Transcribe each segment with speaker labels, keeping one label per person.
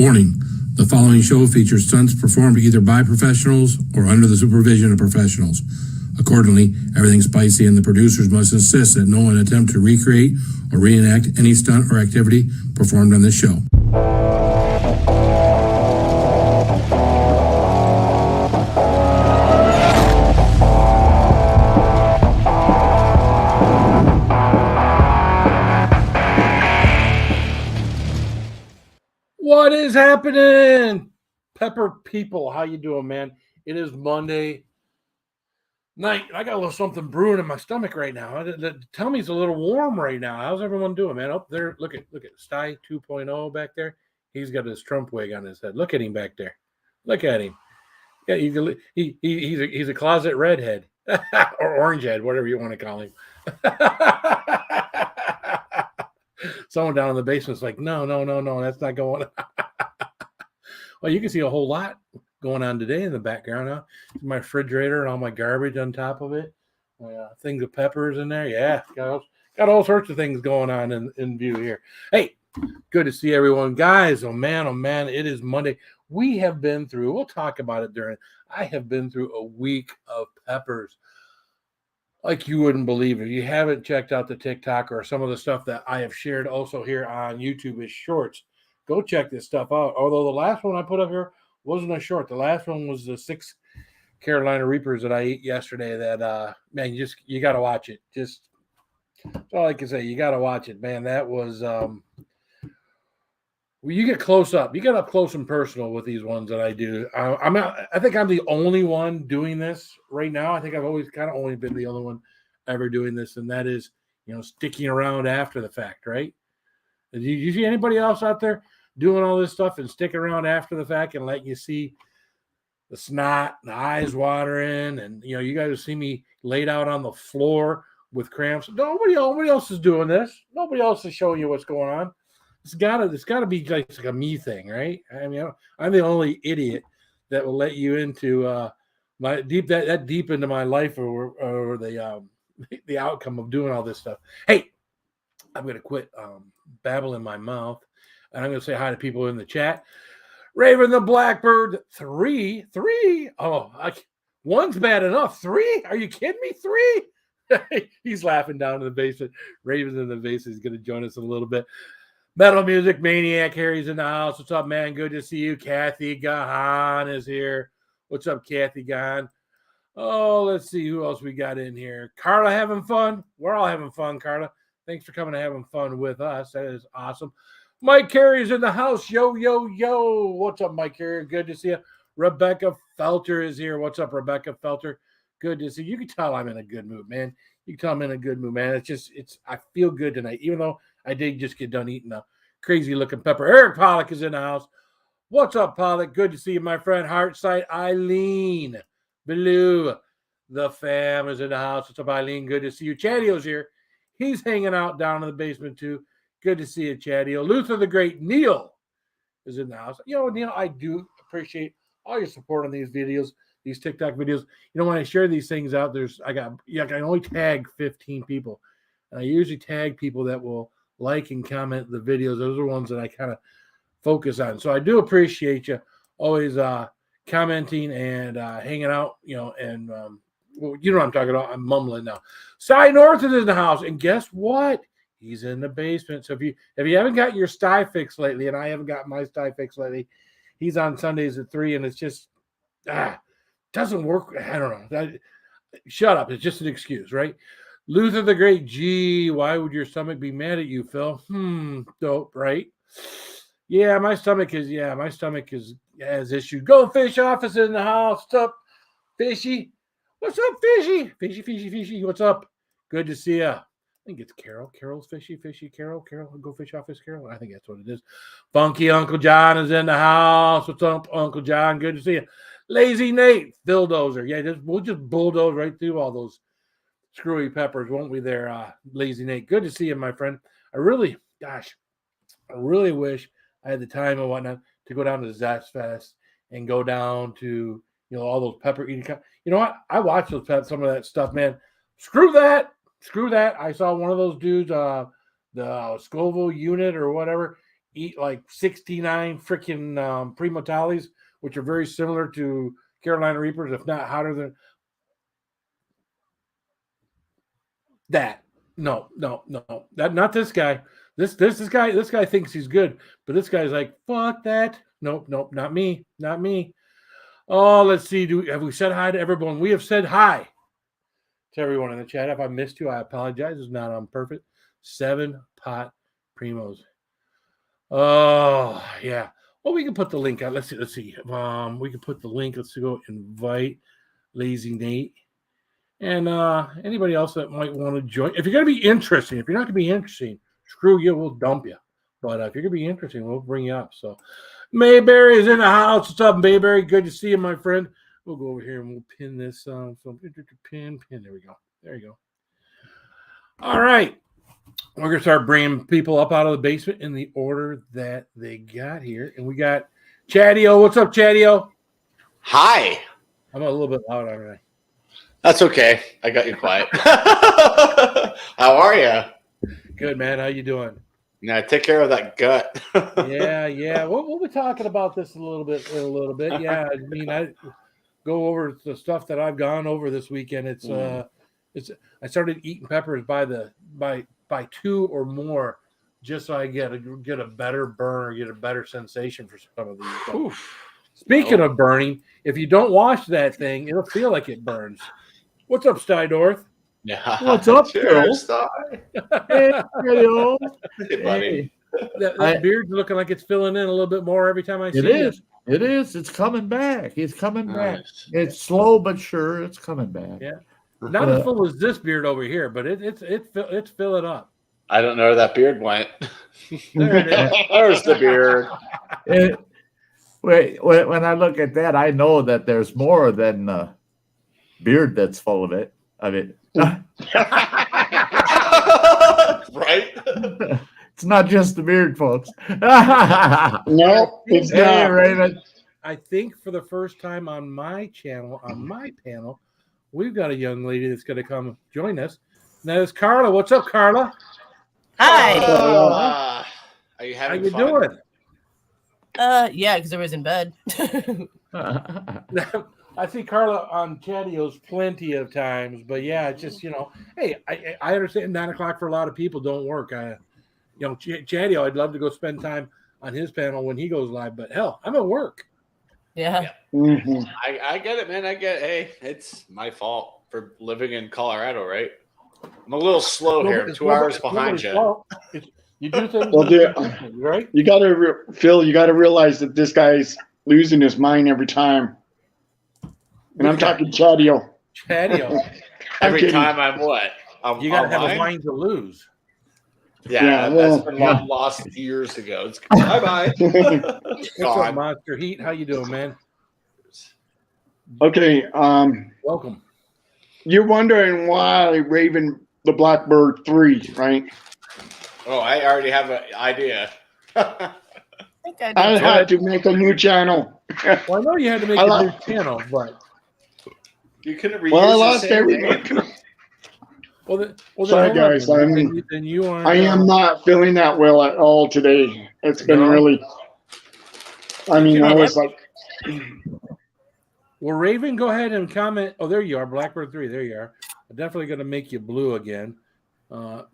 Speaker 1: Warning, the following show features stunts performed either by professionals or under the supervision of professionals. Accordingly, everything spicy and the producers must insist that no one attempt to recreate or reenact any stunt or activity performed on this show.
Speaker 2: What is happening, Pepper people? How you doing, man? It is Monday night. I got a little something brewing in my stomach right now. The tummy's a little warm right now. How's everyone doing, man? Up there, look at Sty 2.0 back there. He's got his Trump wig on his head. Look at him back there. Look at him. Yeah, he's a closet redhead or orange head, whatever you want to call him. Someone down in the basement's like, no, that's not going on. Well, you can see a whole lot going on today in the background. Huh? My refrigerator and all my garbage on top of it. Things of peppers in there. Yeah, got all sorts of things going on in view here. Hey, good to see everyone. Guys, oh man, it is Monday. We'll talk about it I have been through a week of peppers like you wouldn't believe. If you haven't checked out the TikTok or some of the stuff that I have shared also here on YouTube is shorts, go check this stuff out. Although the last one I put up here wasn't a short. The last one was the 6 Carolina Reapers that I ate yesterday that, man, you got to watch it. That's all I can say. You got to watch it, man. That was, you get close up. You get up close and personal with these ones that I do. I think I'm the only one doing this right now. I think I've always kind of only been the only one ever doing this, and that is, sticking around after the fact, right? Do you see anybody else out there doing all this stuff and sticking around after the fact and letting you see the snot, the eyes watering, and you guys see me laid out on the floor with cramps? Nobody else is doing this. Nobody else is showing you what's going on. It's gotta be like a me thing, right? I mean, I'm the only idiot that will let you into my deep into my life or the outcome of doing all this stuff. Hey, I'm gonna quit babbling my mouth, and I'm gonna say hi to people in the chat. Raven the Blackbird 3. Oh, one's bad enough. 3? Are you kidding me? 3? He's laughing down in the basement. Raven's in the basement. He's gonna join us in a little bit. Metal Music Maniac, Harry's in the house. What's up, man? Good to see you. Kathy Gahan is here. What's up, Kathy Gahan? Oh, let's see who else we got in here. Carla having fun? We're all having fun, Carla. Thanks for coming and having fun with us. That is awesome. Mike Carey's in the house. Yo. What's up, Mike Carey? Good to see you. Rebecca Felter is here. What's up, Rebecca Felter? Good to see you. You can tell I'm in a good mood, man. You can tell I'm in a good mood, man. I feel good tonight, even though I did just get done eating a crazy looking pepper. Eric Pollock is in the house. What's up, Pollock? Good to see you, my friend. Heartside Eileen. Blue. The fam is in the house. What's up, Eileen? Good to see you. Chaddio's here. He's hanging out down in the basement, too. Good to see you, Chaddio. Luther the Great. Neil is in the house. Neil, I do appreciate all your support on these videos, these TikTok videos. When I share these things out, I can only tag 15 people. And I usually tag people that will like and comment the videos. Those are ones that I kind of focus on. So I do appreciate you always commenting and hanging out, and well, you know what I'm talking about. I'm mumbling now. Sty North is in the house. And guess what? He's in the basement. So if you haven't got your Sty fix lately, and I haven't got my Sty fix lately, he's on Sundays at 3, and it's just doesn't work. I don't know. Shut up. It's just an excuse, right? Luther the Great. Gee, why would your stomach be mad at you, Phil? Dope, right? Yeah, my stomach has issues. Go Fish Office in the house. What's up, Fishy? What's up, Fishy? Fishy. What's up? Good to see you. I think it's Carol. Carol's Fishy, Carol. Go Fish Office, Carol. I think that's what it is. Funky Uncle John is in the house. What's up, Uncle John? Good to see you. Lazy Nate, Bulldozer. Yeah, we'll just bulldoze right through all those screwy peppers, won't we there, Lazy Nate? Good to see you, my friend. I really wish I had the time and whatnot to go down to Zest Fest and go down to, all those pepper eating. You know what? I watched some of that stuff, man. Screw that. I saw one of those dudes, the Scoville unit or whatever, eat like 69 freaking Primo Tallies, which are very similar to Carolina Reapers, if not hotter than that. No. That not this guy. This guy thinks he's good, but this guy's like, fuck that. Nope, not me. Oh, let's see. Have we said hi to everyone? We have said hi to everyone in the chat. If I missed you, I apologize. It's not on perfect. 7 pot primos. Oh, yeah. Well, we can put the link out. Let's see. We can put the link. Let's go invite Lazy Nate. And anybody else that might want to join. If you're going to be interesting, if you're not going to be interesting, screw you, we'll dump you. But if you're going to be interesting, we'll bring you up. So Mayberry is in the house. What's up, Mayberry? Good to see you, my friend. We'll go over here and we'll pin this. Pin. There we go. There you go. All right. We're going to start bringing people up out of the basement in the order that they got here. And we got Chadio. What's up, Chadio?
Speaker 3: Hi.
Speaker 2: I'm a little bit loud, aren't I?
Speaker 3: That's okay. I got you quiet. How are you?
Speaker 2: Good, man. How you doing?
Speaker 3: Yeah, take care of that gut.
Speaker 2: Yeah. We'll be talking about this in a little bit. Yeah, I mean, I go over the stuff that I've gone over this weekend. It's I started eating peppers by 2 or more, just so I get a better burn or get a better sensation for some of these. Speaking of burning, if you don't wash that thing, it'll feel like it burns. What's up, Stydorth?
Speaker 3: Yeah.
Speaker 4: What's up,
Speaker 3: Cheers,
Speaker 4: Phil?
Speaker 2: Hey,
Speaker 3: Hey, buddy.
Speaker 2: that beard's looking like it's filling in a little bit more every time I see it.
Speaker 4: It is. It's coming back. It's coming back.
Speaker 3: Nice.
Speaker 4: It's slow but sure. It's coming back.
Speaker 2: Yeah. Not as full as this beard over here, but it's filling up.
Speaker 3: I don't know where that beard went.
Speaker 2: There it is.
Speaker 3: There's the beard.
Speaker 4: When I look at that, I know that there's more than beard that's full of it. I mean,
Speaker 3: Right?
Speaker 4: it's not just the beard, folks.
Speaker 5: No, it's
Speaker 4: Hey,
Speaker 5: not.
Speaker 4: Raven.
Speaker 2: I think for the first time on my channel, on my panel, we've got a young lady that's going to come join us. And that is Carla. What's up, Carla?
Speaker 6: Hi.
Speaker 3: Are you
Speaker 2: How
Speaker 3: having
Speaker 2: you
Speaker 3: fun?
Speaker 2: doing?
Speaker 6: Yeah, because I was in bed.
Speaker 2: I see Carla on Chatio's plenty of times, but yeah, it's just, hey, I understand 9 o'clock for a lot of people don't work. Chatio, I'd love to go spend time on his panel when he goes live, but hell, I'm at work.
Speaker 6: Yeah.
Speaker 5: Mhm.
Speaker 3: I get it, man. Hey, it's my fault for living in Colorado, right? I'm a little slow here. I'm 2 hours behind you.
Speaker 2: You do things,
Speaker 5: Well, dude,
Speaker 2: right?
Speaker 5: you got to, Phil, you got to realize that this guy's losing his mind every time. And I'm talking Chadio.
Speaker 2: Chatio,
Speaker 3: Every
Speaker 5: kidding.
Speaker 3: time I'm what?
Speaker 2: you got to have a
Speaker 3: online?
Speaker 2: mind to lose.
Speaker 3: Yeah,
Speaker 5: well,
Speaker 3: that's been lost years ago. It's bye.
Speaker 2: What's up,
Speaker 3: Gone.
Speaker 2: Monster Heat? How you doing, man?
Speaker 5: Okay,
Speaker 2: Welcome.
Speaker 5: you're wondering why Raven the Blackbird 3, right?
Speaker 3: Oh, I already have an idea.
Speaker 6: I think I
Speaker 5: I
Speaker 6: did.
Speaker 5: had to make a new channel.
Speaker 2: Well, I know you had to make
Speaker 5: I
Speaker 2: a
Speaker 5: lo-
Speaker 2: new channel, but
Speaker 3: You couldn't reuse
Speaker 5: Well, I
Speaker 3: the
Speaker 5: lost
Speaker 3: same
Speaker 5: everything.
Speaker 3: name?
Speaker 2: then
Speaker 5: Sorry,
Speaker 2: hold on.
Speaker 5: guys,
Speaker 2: Then you aren't.
Speaker 5: I am not feeling that well at all today. It's been
Speaker 2: No?
Speaker 5: really, I mean, I was like,
Speaker 2: Well, Raven, go ahead and comment. Oh, there you are, Blackbird 3. There you are. I'm definitely going to make you blue again.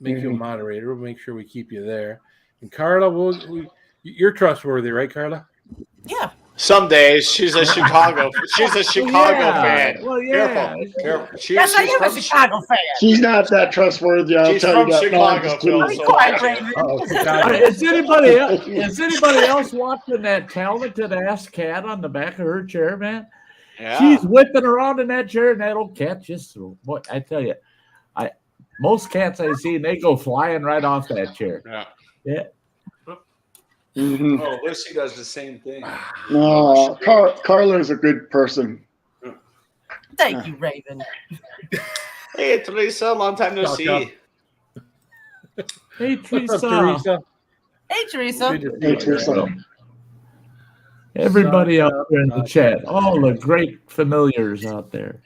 Speaker 2: Make you a moderator. We'll make sure we keep you there. And Carla, you're trustworthy, right, Carla?
Speaker 6: Yeah.
Speaker 3: Some days she's a Chicago. She's a Chicago fan.
Speaker 4: Well, yeah.
Speaker 3: Careful.
Speaker 6: Yes, I am a
Speaker 3: from
Speaker 6: Chicago fan.
Speaker 5: she's not that trustworthy. I'll
Speaker 3: She's
Speaker 5: tell
Speaker 3: from
Speaker 5: you that. No, I'm
Speaker 3: Chicago,
Speaker 5: just kidding.
Speaker 3: Phil.
Speaker 6: Be
Speaker 3: So
Speaker 6: quiet,
Speaker 3: watch it.
Speaker 6: Raven.
Speaker 2: Oh, Chicago.
Speaker 4: Is anybody else watching that talented ass cat on the back of her chair, man?
Speaker 3: Yeah.
Speaker 4: She's whipping around in that chair, and that old cat just, what I tell you, most cats I see, they go flying right off that chair.
Speaker 3: Yeah.
Speaker 4: Yeah.
Speaker 5: Mhm.
Speaker 3: Oh, Lucy does the same thing.
Speaker 5: No, Carla's a good person.
Speaker 6: Thank you, Raven.
Speaker 3: Hey, Teresa, long time no
Speaker 2: Talk
Speaker 3: see.
Speaker 2: up.
Speaker 4: Hey,
Speaker 2: What's up,
Speaker 4: Teresa.
Speaker 2: Teresa?
Speaker 6: Hey, Teresa.
Speaker 2: Good to see
Speaker 5: Hey,
Speaker 2: you.
Speaker 5: Teresa.
Speaker 4: Everybody out there in the chat, all the great familiars out there.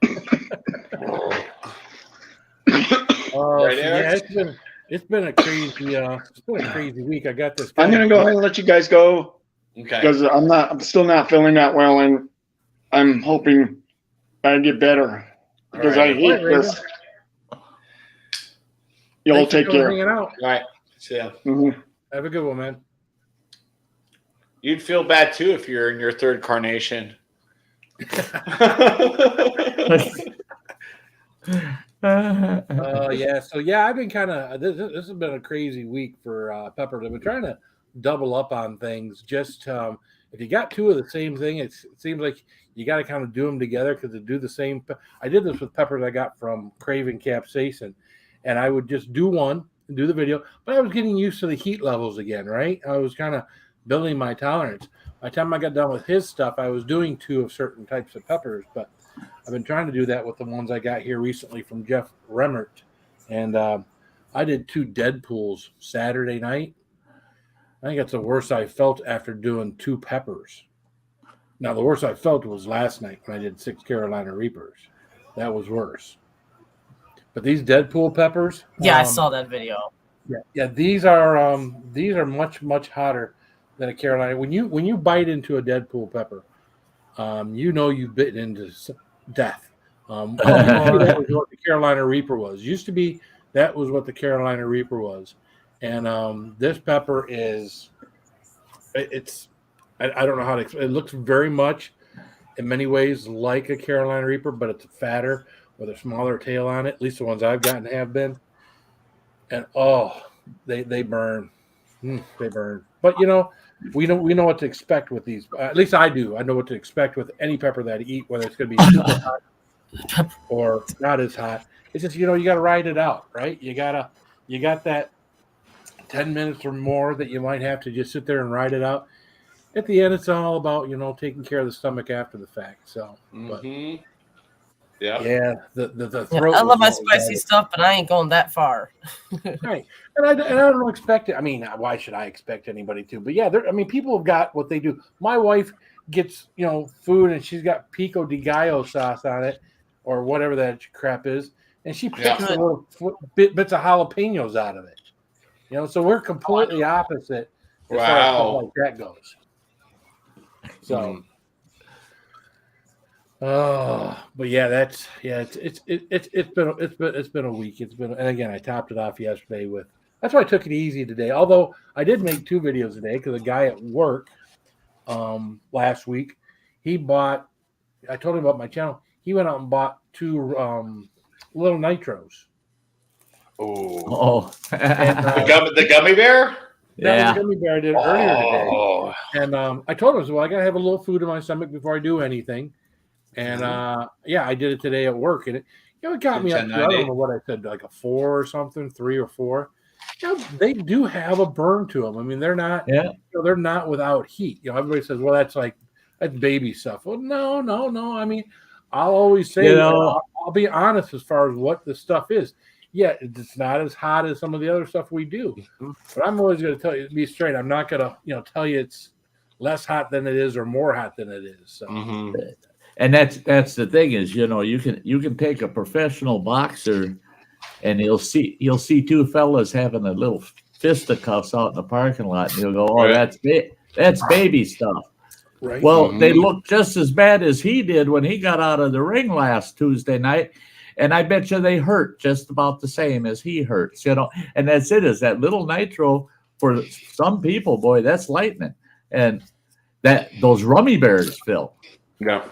Speaker 2: Oh,
Speaker 3: Right,
Speaker 2: so
Speaker 3: Eric?
Speaker 2: yeah, it's been a crazy week. I got this.
Speaker 5: I'm gonna go ahead and let you guys go
Speaker 3: Okay.
Speaker 5: because I'm still not feeling that well, and I'm hoping I get better because
Speaker 3: All right.
Speaker 5: I hate this. Y'all
Speaker 2: Thanks
Speaker 5: take
Speaker 2: for
Speaker 5: care.
Speaker 2: hanging out.
Speaker 3: All right. See ya.
Speaker 5: Mhm.
Speaker 2: Have a good one, man.
Speaker 3: You'd feel bad too if you're in your third carnation.
Speaker 2: Yeah. So yeah, I've been kind of this has been a crazy week for Peppers. I've been trying to double up on things. Just if you got two of the same thing, it seems like you got to kind of do them together because they do the same. I did this with peppers I got from Craven Capsaicin, and I would just do one and do the video, but I was getting used to the heat levels again. Right, I was kind of building my tolerance. By the time I got done with his stuff, I was doing two of certain types of peppers, but I've been trying to do that with the ones I got here recently from Jeff Remmert. And I did two Deadpools Saturday night. I think that's the worst I felt after doing two peppers. Now, the worst I felt was last night when I did 6 Carolina Reapers. That was worse. But these Deadpool peppers.
Speaker 6: Yeah, I saw that video.
Speaker 2: Yeah, these are much hotter than a Carolina. When you bite into a Deadpool pepper, you know you've bitten into death. That was what the Carolina Reaper was. Used to be that was what the Carolina Reaper was, and this pepper is. I don't know how to explain. It looks very much, in many ways, like a Carolina Reaper, but it's fatter with a smaller tail on it. At least the ones I've gotten have been. And they burn. They burn. But we know what to expect with these. At least I do. I know what to expect with any pepper that I eat, whether it's going to be super hot or not as hot. It's just you got to ride it out, right? You got that 10 minutes or more that you might have to just sit there and ride it out. At the end, it's all about taking care of the stomach after the fact. So, but, yeah, the throat.
Speaker 6: I love my spicy stuff, but I ain't going that far.
Speaker 2: Right, and I don't expect it. I mean, why should I expect anybody to? But yeah, people have got what they do. My wife gets food, and she's got pico de gallo sauce on it, or whatever that crap is, and she picks the little bits of jalapenos out of it. So we're completely opposite as far as stuff like that goes. So, but yeah, it's been a week. And again, I topped it off yesterday with. That's why I took it easy today. Although I did make 2 videos today because a guy at work, last week, he bought. I told him about my channel. He went out and bought 2 little nitros.
Speaker 4: Oh,
Speaker 3: The gummy bear.
Speaker 2: That was a gummy bear I did earlier today. And I told him, I got to have a little food in my stomach before I do anything. And I did it today at work, and it got me up to, I don't know what I said, like a 4 or something, 3 or 4. They do have a burn to them. I mean, they're not, they're not without heat. Everybody says, well, that's baby stuff. Well, no. I mean, I'll always say, I'll be honest as far as what the stuff is. Yeah, it's not as hot as some of the other stuff we do, but I'm always going to tell you, be straight. I'm not going to, tell you it's less hot than it is or more hot than it is. So.
Speaker 4: And that's the thing is, you can take a professional boxer, and you'll see 2 fellas having a little fisticuffs out in the parking lot, and you'll go, oh, that's baby stuff.
Speaker 2: Right.
Speaker 4: Well, they look just as bad as he did when he got out of the ring last Tuesday night. And I bet you they hurt just about the same as he hurts, And that's it, is that little nitro for some people, boy, that's lightning. And those rummy bears, Phil.
Speaker 3: Yeah.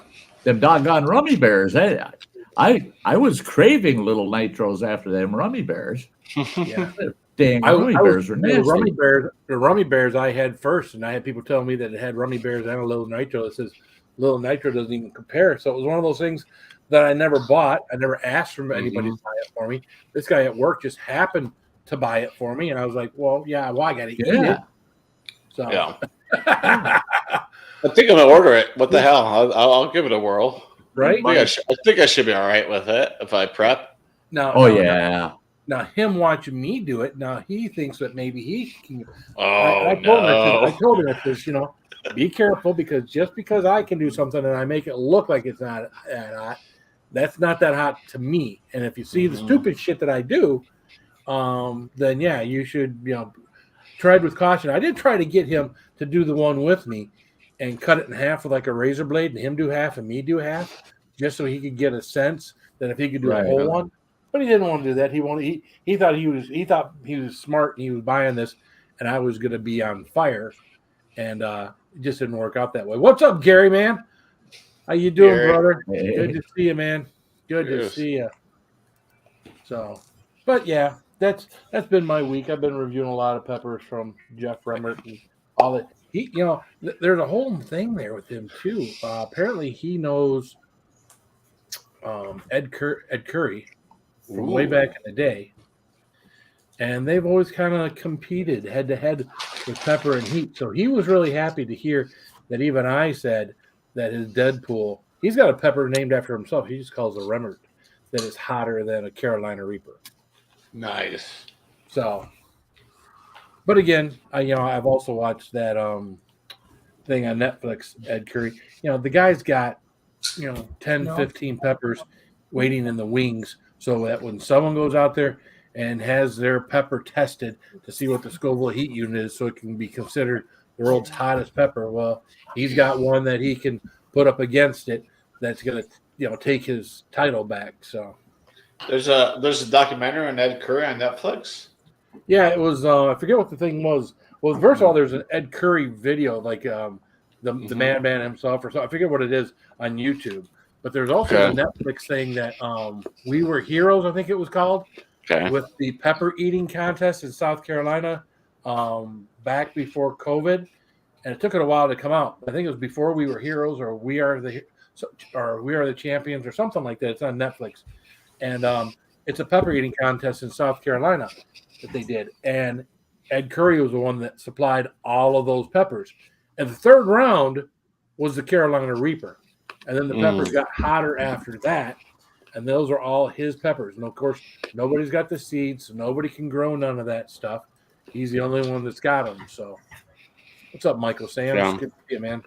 Speaker 4: Them doggone rummy bears. I was craving little nitros after them rummy bears.
Speaker 2: Yeah.
Speaker 4: Dang, bears were nasty.
Speaker 2: The rummy bears I had first, and I had people telling me that it had rummy bears and a little nitro. It says little nitro doesn't even compare. So it was one of those things that I never bought. I never asked for anybody to buy it for me. This guy at work just happened to buy it for me, and I was like, well, I got to eat it. So
Speaker 3: yeah. I think I'm gonna order it. What the hell? I'll give it a whirl.
Speaker 2: Right?
Speaker 3: I think I should be all right with it if I prep.
Speaker 2: Now, him watching me do it. Now he thinks that maybe he can. I told him this. Be careful, because just because I can do something and I make it look like it's not that hot, that's not that hot to me. And if you see the stupid shit that I do, then yeah, you should tread with caution. I did try to get him to do the one with me and cut it in half with like a razor blade, and him do half and me do half, just so he could get a sense that if he could do a
Speaker 4: Right.
Speaker 2: whole one. But he didn't want to do that. He thought he was smart and he was buying this, and I was going to be on fire, and it just didn't work out that way. What's up, Gary, man? How you doing,
Speaker 3: Gary.
Speaker 2: brother?
Speaker 4: Hey.
Speaker 2: Good to see you, man. Good to
Speaker 3: Yes.
Speaker 2: see you. So, but yeah, that's been my week. I've been reviewing a lot of peppers from Jeff Remmert and all that. He, there's a whole thing there with him too. Apparently, he knows Ed Curry from way back in the day, and they've always kind of competed head to head with Pepper and Heat. So he was really happy to hear that even I said that his Deadpool, he's got a pepper named after himself. He just calls it Remmert, that is hotter than a Carolina Reaper.
Speaker 3: Nice.
Speaker 2: So, but again, I've also watched that thing on Netflix, Ed Curry. The guy's got 10, 15 peppers waiting in the wings, so that when someone goes out there and has their pepper tested to see what the Scoville heat unit is, so it can be considered the world's hottest pepper, well, he's got one that he can put up against it that's going to take his title back. So
Speaker 3: There's a documentary on Ed Curry on Netflix.
Speaker 2: yeah, it was I forget what the thing was. Well, first of all, there's an Ed Curry video, like the man himself, or so I forget what it is, on YouTube. But there's also a Netflix thing that We Were Heroes, I think it was called, with the pepper eating contest in South Carolina back before COVID, and it took it a while to come out. I think it was before We Were Heroes or We Are the Champions or something like that. It's on Netflix, and it's a pepper eating contest in South Carolina that they did, and Ed Curry was the one that supplied all of those peppers, and the third round was the Carolina Reaper, and then the peppers got hotter after that, and those are all his peppers. And of course, nobody's got the seeds, so nobody can grow none of that stuff. He's the only one that's got them. So, what's up, Michael Sands?
Speaker 3: Yeah.
Speaker 2: Good to see you, man.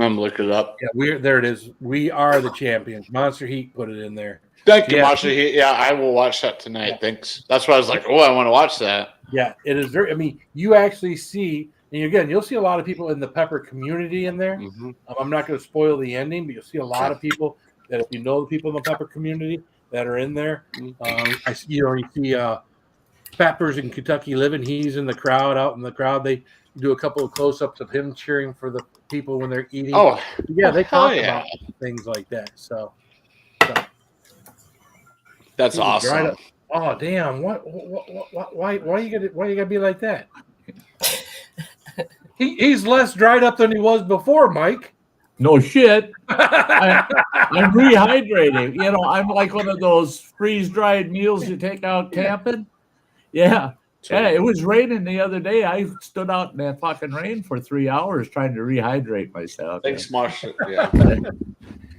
Speaker 3: I'm looking it up.
Speaker 2: Yeah, there it is. We Are the Champions. Monster Heat put it in there.
Speaker 3: Thank you,
Speaker 2: Yeah.
Speaker 3: Marsha. Yeah, I will watch that tonight.
Speaker 2: Yeah.
Speaker 3: Thanks. That's why I was like, oh, I want to watch that.
Speaker 2: Yeah, it is very. I mean, you actually see, and again, you'll see a lot of people in the pepper community in there.
Speaker 3: Mm-hmm.
Speaker 2: I'm not going to spoil the ending, but you'll see a lot of people that, if you know the people in the pepper community that are in there, you see Peppers in Kentucky Living. He's in the crowd, out in the crowd. They do a couple of close-ups of him cheering for the people when they're eating.
Speaker 3: Oh,
Speaker 2: yeah, they talk
Speaker 3: yeah.
Speaker 2: about things like that. So
Speaker 3: That's awesome.
Speaker 2: oh damn! What? Why you gotta be like that? He's less dried up than he was before, Mike.
Speaker 4: No shit. I'm rehydrating. I'm like one of those freeze-dried meals you take out camping. Yeah. Yeah, it was raining the other day. I stood out in that fucking rain for 3 hours trying to rehydrate myself.
Speaker 3: Thanks, Marsha. Yeah.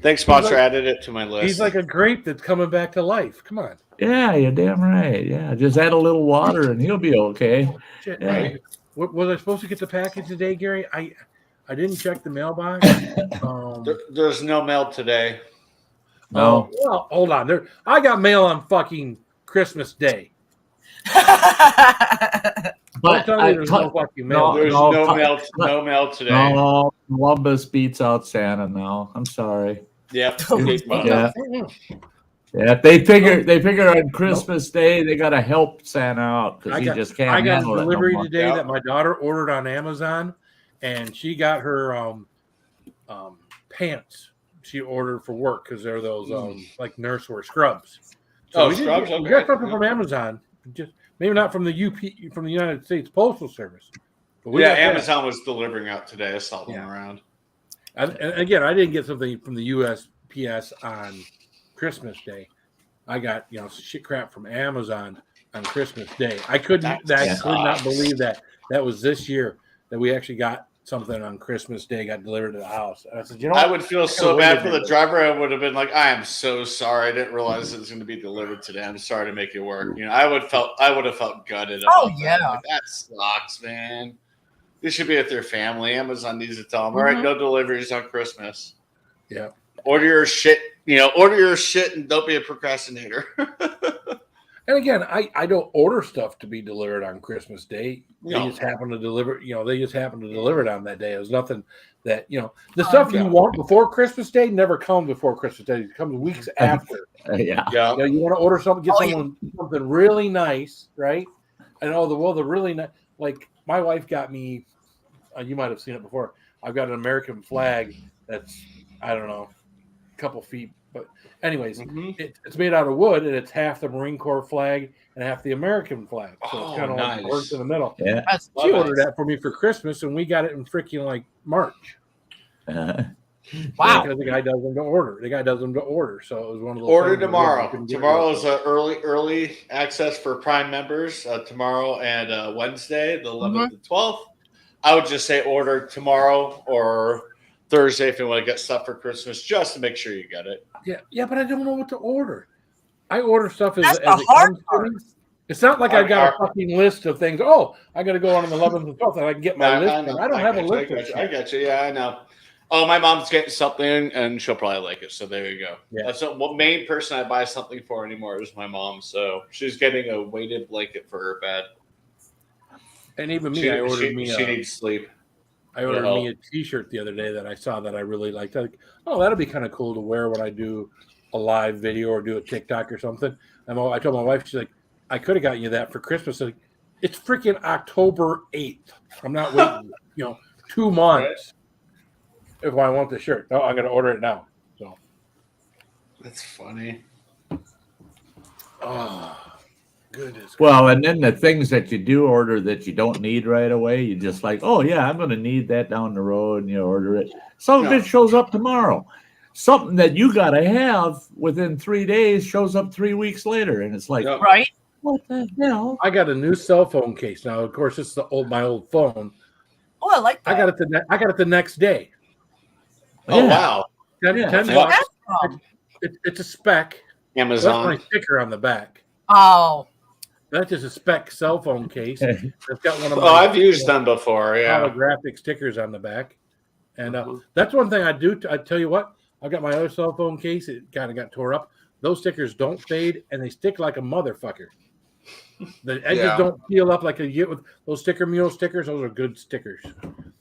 Speaker 3: Thanks, Marsha. Added it to my list.
Speaker 2: He's like a grape that's coming back to life. Come on.
Speaker 4: Yeah, you're damn right. Yeah, just add a little water and he'll be okay.
Speaker 2: Shit,
Speaker 4: Yeah.
Speaker 2: right. Was I supposed to get the package today, Gary? I didn't check the mailbox.
Speaker 3: There's no mail today.
Speaker 4: No.
Speaker 2: Well, hold on. I got mail on fucking Christmas Day. Don't tell me there's no fucking mail.
Speaker 3: There's no mail today.
Speaker 4: No, Columbus beats out Santa now. I'm sorry.
Speaker 3: Yep.
Speaker 4: Yeah. Yeah, they figure on Christmas Day they gotta help Santa out because he just can't.
Speaker 2: I got a
Speaker 4: handle it no
Speaker 2: delivery
Speaker 4: more.
Speaker 2: today that my daughter ordered on Amazon, and she got her pants she ordered for work because they're those like nurse wear scrubs. So
Speaker 3: scrubs.
Speaker 2: We got something from Amazon, just maybe not from the from the United States Postal Service. But
Speaker 3: Amazon was delivering out today. I saw them around.
Speaker 2: And again, I didn't get something from the USPS on Christmas Day. I got shit crap from Amazon on Christmas Day. I could not believe that was this year that we actually got something on Christmas Day got delivered to the house. And I said,
Speaker 3: I would feel so bad for the driver. I would have been like, I am so sorry. I didn't realize it was going to be delivered today. I'm sorry to make it work. I would have felt gutted. About that. Like, that sucks, man. They should be with their family. Amazon needs to tell them, all right, no deliveries on Christmas.
Speaker 2: Yeah.
Speaker 3: Order your shit, and don't be a procrastinator.
Speaker 2: And again, I don't order stuff to be delivered on Christmas Day. They
Speaker 3: No.
Speaker 2: just happen to deliver. They just happen to deliver it on that day. It was nothing that the stuff you want before Christmas Day never comes before Christmas Day. It comes weeks after.
Speaker 4: Yeah.
Speaker 2: You want to order something, get someone something really nice, right? And the really nice. Like my wife got me. You might have seen it before. I've got an American flag that's I don't know, a couple feet. But anyways, it's made out of wood, and it's half the Marine Corps flag and half the American flag. So it's kind of like works in the middle.
Speaker 4: Yeah.
Speaker 2: She ordered that for me for Christmas, and we got it in freaking like March.
Speaker 6: Wow.
Speaker 2: Because the guy does them to order. So it was one of those.
Speaker 3: Order tomorrow. Tomorrow is early access for Prime members. Tomorrow and Wednesday, the 11th and 12th. I would just say order tomorrow or Thursday if you want to get stuff for Christmas, just to make sure you get it.
Speaker 2: Yeah, but I don't know what to order. I order stuff as
Speaker 6: That's
Speaker 2: it
Speaker 6: the hard
Speaker 2: comes
Speaker 6: part.
Speaker 2: to me. It's not like I've got a fucking list of things. Oh, I got to go on the 11th and 12th, and I can get my list. I don't have a list.
Speaker 3: I got you. Yeah, I know. Oh, my mom's getting something, and she'll probably like it. So there you go.
Speaker 2: Yeah.
Speaker 3: That's the main person I buy something for anymore is my mom. So she's getting a weighted blanket for her bed.
Speaker 2: And even me,
Speaker 3: she needs sleep.
Speaker 2: I ordered me a T-shirt the other day that I saw that I really liked. Like, oh, that'll be kind of cool to wear when I do a live video or do a TikTok or something. And I told my wife, she's like, I could have gotten you that for Christmas. Like, it's freaking October 8th. I'm not waiting, 2 months if I want the shirt. No, I'm going to order it now. So
Speaker 3: that's funny.
Speaker 2: Oh, goodness.
Speaker 4: Well, and then the things that you do order that you don't need right away, you just like, oh yeah, I'm going to need that down the road, and you order it. Some of it shows up tomorrow. Something that you got to have within 3 days shows up 3 weeks later, and it's like,
Speaker 6: Right?
Speaker 4: what the hell?
Speaker 2: I got a new cell phone case now. Of course, it's my old phone.
Speaker 6: Oh, I like that.
Speaker 2: I got it the next day.
Speaker 3: Oh wow!
Speaker 2: 10 bucks. It's a spec.
Speaker 3: Amazon.
Speaker 2: That's my sticker on the back.
Speaker 6: Oh.
Speaker 2: That's just a spec cell phone case. It's got one of my
Speaker 3: I've used them before. Yeah,
Speaker 2: holographic stickers on the back, and that's one thing I do. I tell you what, I got my other cell phone case. It kind of got tore up. Those stickers don't fade, and they stick like a motherfucker. The edges don't peel up like you get with those sticker mule stickers. Those are good stickers.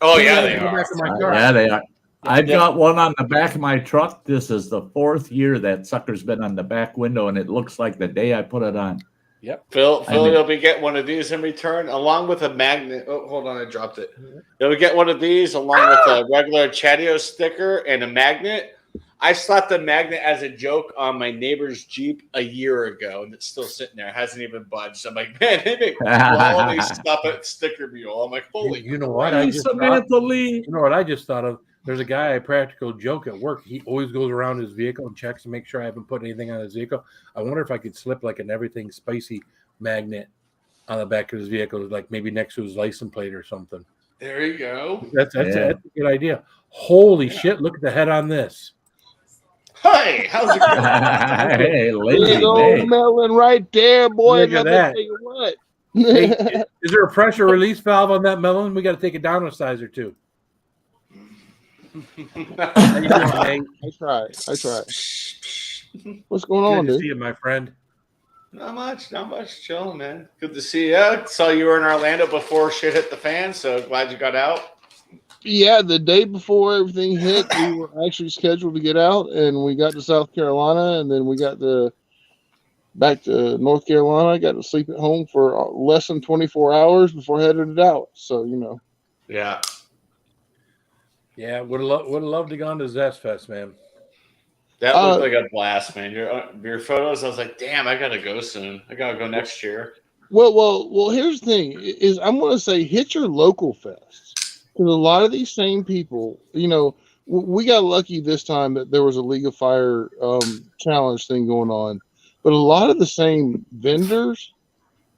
Speaker 3: Oh yeah, they are.
Speaker 4: Yeah, they are. I've got one on the back of my truck. This is the 4th year that sucker's been on the back window, and it looks like the day I put it on.
Speaker 2: Yep.
Speaker 3: Phil, you'll be getting one of these in return, along with a magnet. Oh, hold on, I dropped it. You'll get one of these along with a regular Chatio sticker and a magnet. I slapped a magnet as a joke on my neighbor's Jeep a year ago, and it's still sitting there. It hasn't even budged. I'm like, man, they make quality stuff at Sticker Mule. I'm like, holy.
Speaker 2: You know what?
Speaker 4: Samantha Lee.
Speaker 2: You know what I just thought of? There's a guy I practical joke at work. He always goes around his vehicle and checks to make sure I haven't put anything on his vehicle. I wonder if I could slip like an everything spicy magnet on the back of his vehicle, like maybe next to his license plate or something.
Speaker 3: There you go.
Speaker 2: That's a good idea. Holy shit! Look at the head on this.
Speaker 3: Hey, how's it going?
Speaker 4: Hey,
Speaker 5: Big old melon right there, boy.
Speaker 2: Look at that.
Speaker 5: Tell you what.
Speaker 2: Hey, is there a pressure release valve on that melon? We got to take it down a size or two. How you doing, Nate?
Speaker 5: I tried. What's going on,
Speaker 2: Good to
Speaker 5: dude?
Speaker 2: see you, my friend.
Speaker 3: Not much. Chilling, man. Good to see you. Saw you were in Orlando before shit hit the fan, so glad you got out.
Speaker 5: Yeah, the day before everything hit, we were actually scheduled to get out, and we got to South Carolina, and then we got back to North Carolina. I got to sleep at home for less than 24 hours before heading to Dallas. So,
Speaker 3: Yeah.
Speaker 2: Yeah, would have loved to gone to Zest Fest, man.
Speaker 3: That looked like a blast, man. Your photos, I was like, damn, I gotta go soon. I gotta go next year.
Speaker 5: Well. Here's the thing: is I'm going to say hit your local fests, because a lot of these same people, we got lucky this time that there was a League of Fire challenge thing going on, but a lot of the same vendors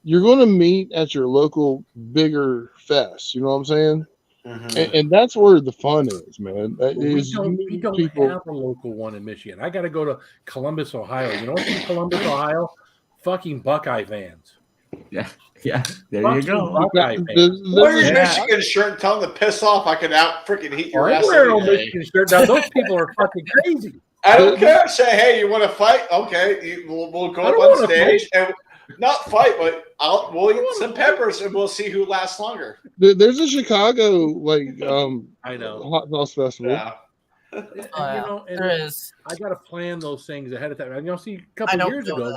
Speaker 5: you're going to meet at your local bigger fest. You know what I'm saying? Mm-hmm. And that's where the fun is, man.
Speaker 2: We don't have a local one in Michigan. I got to go to Columbus, Ohio. You know what's in Columbus, Ohio? Fucking Buckeye fans.
Speaker 4: Yeah. There you go.
Speaker 3: Wear your Michigan shirt and tell them to piss off. I can out freaking heat your ass.
Speaker 2: Wear a Michigan shirt. Now those people are fucking crazy.
Speaker 3: I don't care. Say, hey, you want to fight? Okay, we'll go up on stage. And Not fight, but we'll eat some peppers and we'll see who lasts longer.
Speaker 5: There's a Chicago
Speaker 2: I know.
Speaker 5: hot sauce festival.
Speaker 3: Yeah.
Speaker 2: And
Speaker 6: there is.
Speaker 2: I got to plan those things ahead of time. And see, a couple
Speaker 6: don't
Speaker 2: years
Speaker 6: feel
Speaker 2: ago,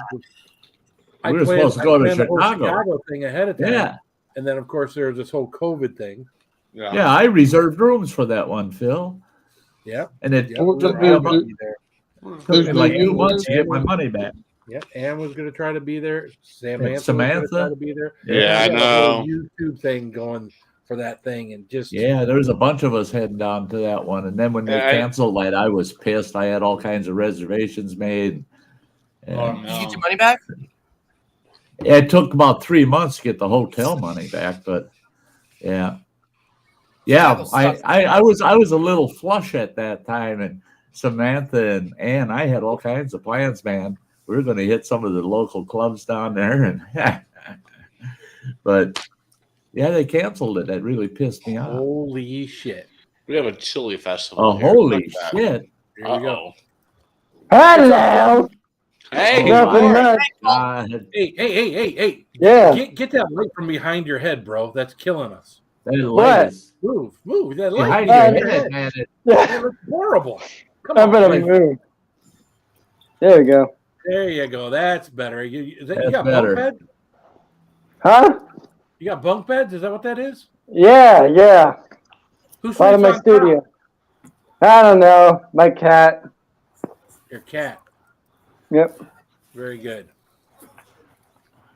Speaker 4: We were supposed to go to
Speaker 2: the whole
Speaker 4: Chicago.
Speaker 2: Chicago thing ahead of time.
Speaker 4: Yeah.
Speaker 2: And then, of course, there's this whole COVID thing.
Speaker 4: Yeah, I reserved rooms for that one, Phil.
Speaker 2: Yeah.
Speaker 4: And it
Speaker 5: Well,
Speaker 4: took
Speaker 5: there-
Speaker 4: me
Speaker 5: There's
Speaker 4: like
Speaker 5: the
Speaker 4: 2 months to get
Speaker 5: one-
Speaker 4: my money back.
Speaker 2: Yep. Ann was going to try to be there. Samantha was
Speaker 4: Samantha?
Speaker 2: going to try to be there.
Speaker 3: Yeah, I
Speaker 2: We got a whole
Speaker 3: know.
Speaker 2: YouTube thing going for that thing, and just
Speaker 4: Yeah, there was a bunch of us heading down to that one. And then when they canceled that, I was pissed. I had all kinds of reservations made. And
Speaker 3: Oh,
Speaker 6: Did you
Speaker 3: no.
Speaker 6: get your money back?
Speaker 4: it took about 3 months to get the hotel money back, but yeah. Yeah, I was a little flush at that time, and Samantha and Ann, I had all kinds of plans, man. We were going to hit some of the local clubs down there, and but yeah, they canceled it. That really pissed me off.
Speaker 2: holy shit.
Speaker 3: We have a chili festival.
Speaker 4: Oh,
Speaker 3: here.
Speaker 4: holy
Speaker 3: Fuck that.
Speaker 4: shit!
Speaker 2: Here we go.
Speaker 3: Uh-oh.
Speaker 7: Hello.
Speaker 3: Hey,
Speaker 7: Nothing
Speaker 3: Mike.
Speaker 7: much.
Speaker 4: God,
Speaker 2: Hey.
Speaker 7: Yeah.
Speaker 2: Get that light from behind your head, bro. That's killing us.
Speaker 4: that light
Speaker 7: What?
Speaker 4: is
Speaker 2: Move. That light
Speaker 4: behind
Speaker 2: behind
Speaker 4: your
Speaker 2: your
Speaker 4: head,
Speaker 2: head.
Speaker 4: man.
Speaker 2: It looks horrible. Come
Speaker 7: I
Speaker 2: on.
Speaker 7: better
Speaker 2: Blake.
Speaker 7: move. There we go.
Speaker 2: There you go. That's better. You
Speaker 4: That's
Speaker 2: got
Speaker 4: better.
Speaker 2: bunk bed?
Speaker 7: Huh?
Speaker 2: You got bunk beds? Is that what that is?
Speaker 7: Yeah.
Speaker 2: Who's
Speaker 7: Part of my studio. I don't know. My cat.
Speaker 2: Your cat.
Speaker 7: Yep.
Speaker 2: Very good.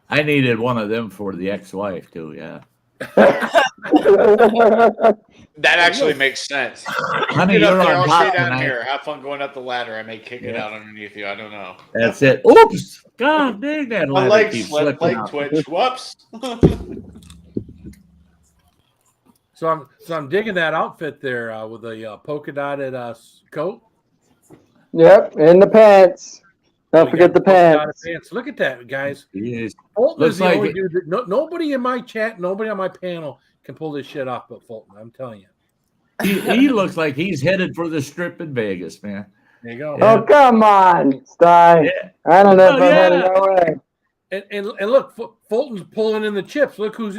Speaker 4: I needed one of them for the ex-wife too. Yeah,
Speaker 3: That actually makes sense.
Speaker 4: honey,
Speaker 3: Get up
Speaker 4: you're
Speaker 3: there,
Speaker 4: on
Speaker 3: I'll
Speaker 4: top
Speaker 3: stay down
Speaker 4: tonight.
Speaker 3: here. Have fun going up the ladder. I may kick it out underneath you. I don't know.
Speaker 4: That's it. Oops! God dang, that
Speaker 3: My
Speaker 4: ladder
Speaker 3: leg
Speaker 4: keeps
Speaker 3: slipped,
Speaker 4: slipping
Speaker 3: leg
Speaker 4: out.
Speaker 3: twitch. Whoops.
Speaker 2: So I'm digging that outfit there with the polka dotted coat.
Speaker 7: Yep. And the pants. Don't
Speaker 2: We
Speaker 7: forget
Speaker 2: got
Speaker 7: the
Speaker 2: polka dotted
Speaker 7: pants.
Speaker 2: pants. Look at that, guys.
Speaker 4: Jeez.
Speaker 2: Fulton
Speaker 4: Looks
Speaker 2: is the
Speaker 4: like
Speaker 2: only
Speaker 4: it-
Speaker 2: dude that nobody in my chat, nobody on my panel can pull this shit off but Fulton. I'm telling you.
Speaker 4: He looks like he's headed for the strip in Vegas, man.
Speaker 2: There you go.
Speaker 4: Yeah.
Speaker 7: Oh, come on, Sty.
Speaker 4: Yeah.
Speaker 7: I don't know
Speaker 4: Oh,
Speaker 7: if I'm heading
Speaker 4: yeah.
Speaker 7: that way.
Speaker 2: And look, Fulton's pulling in the chips. Look who's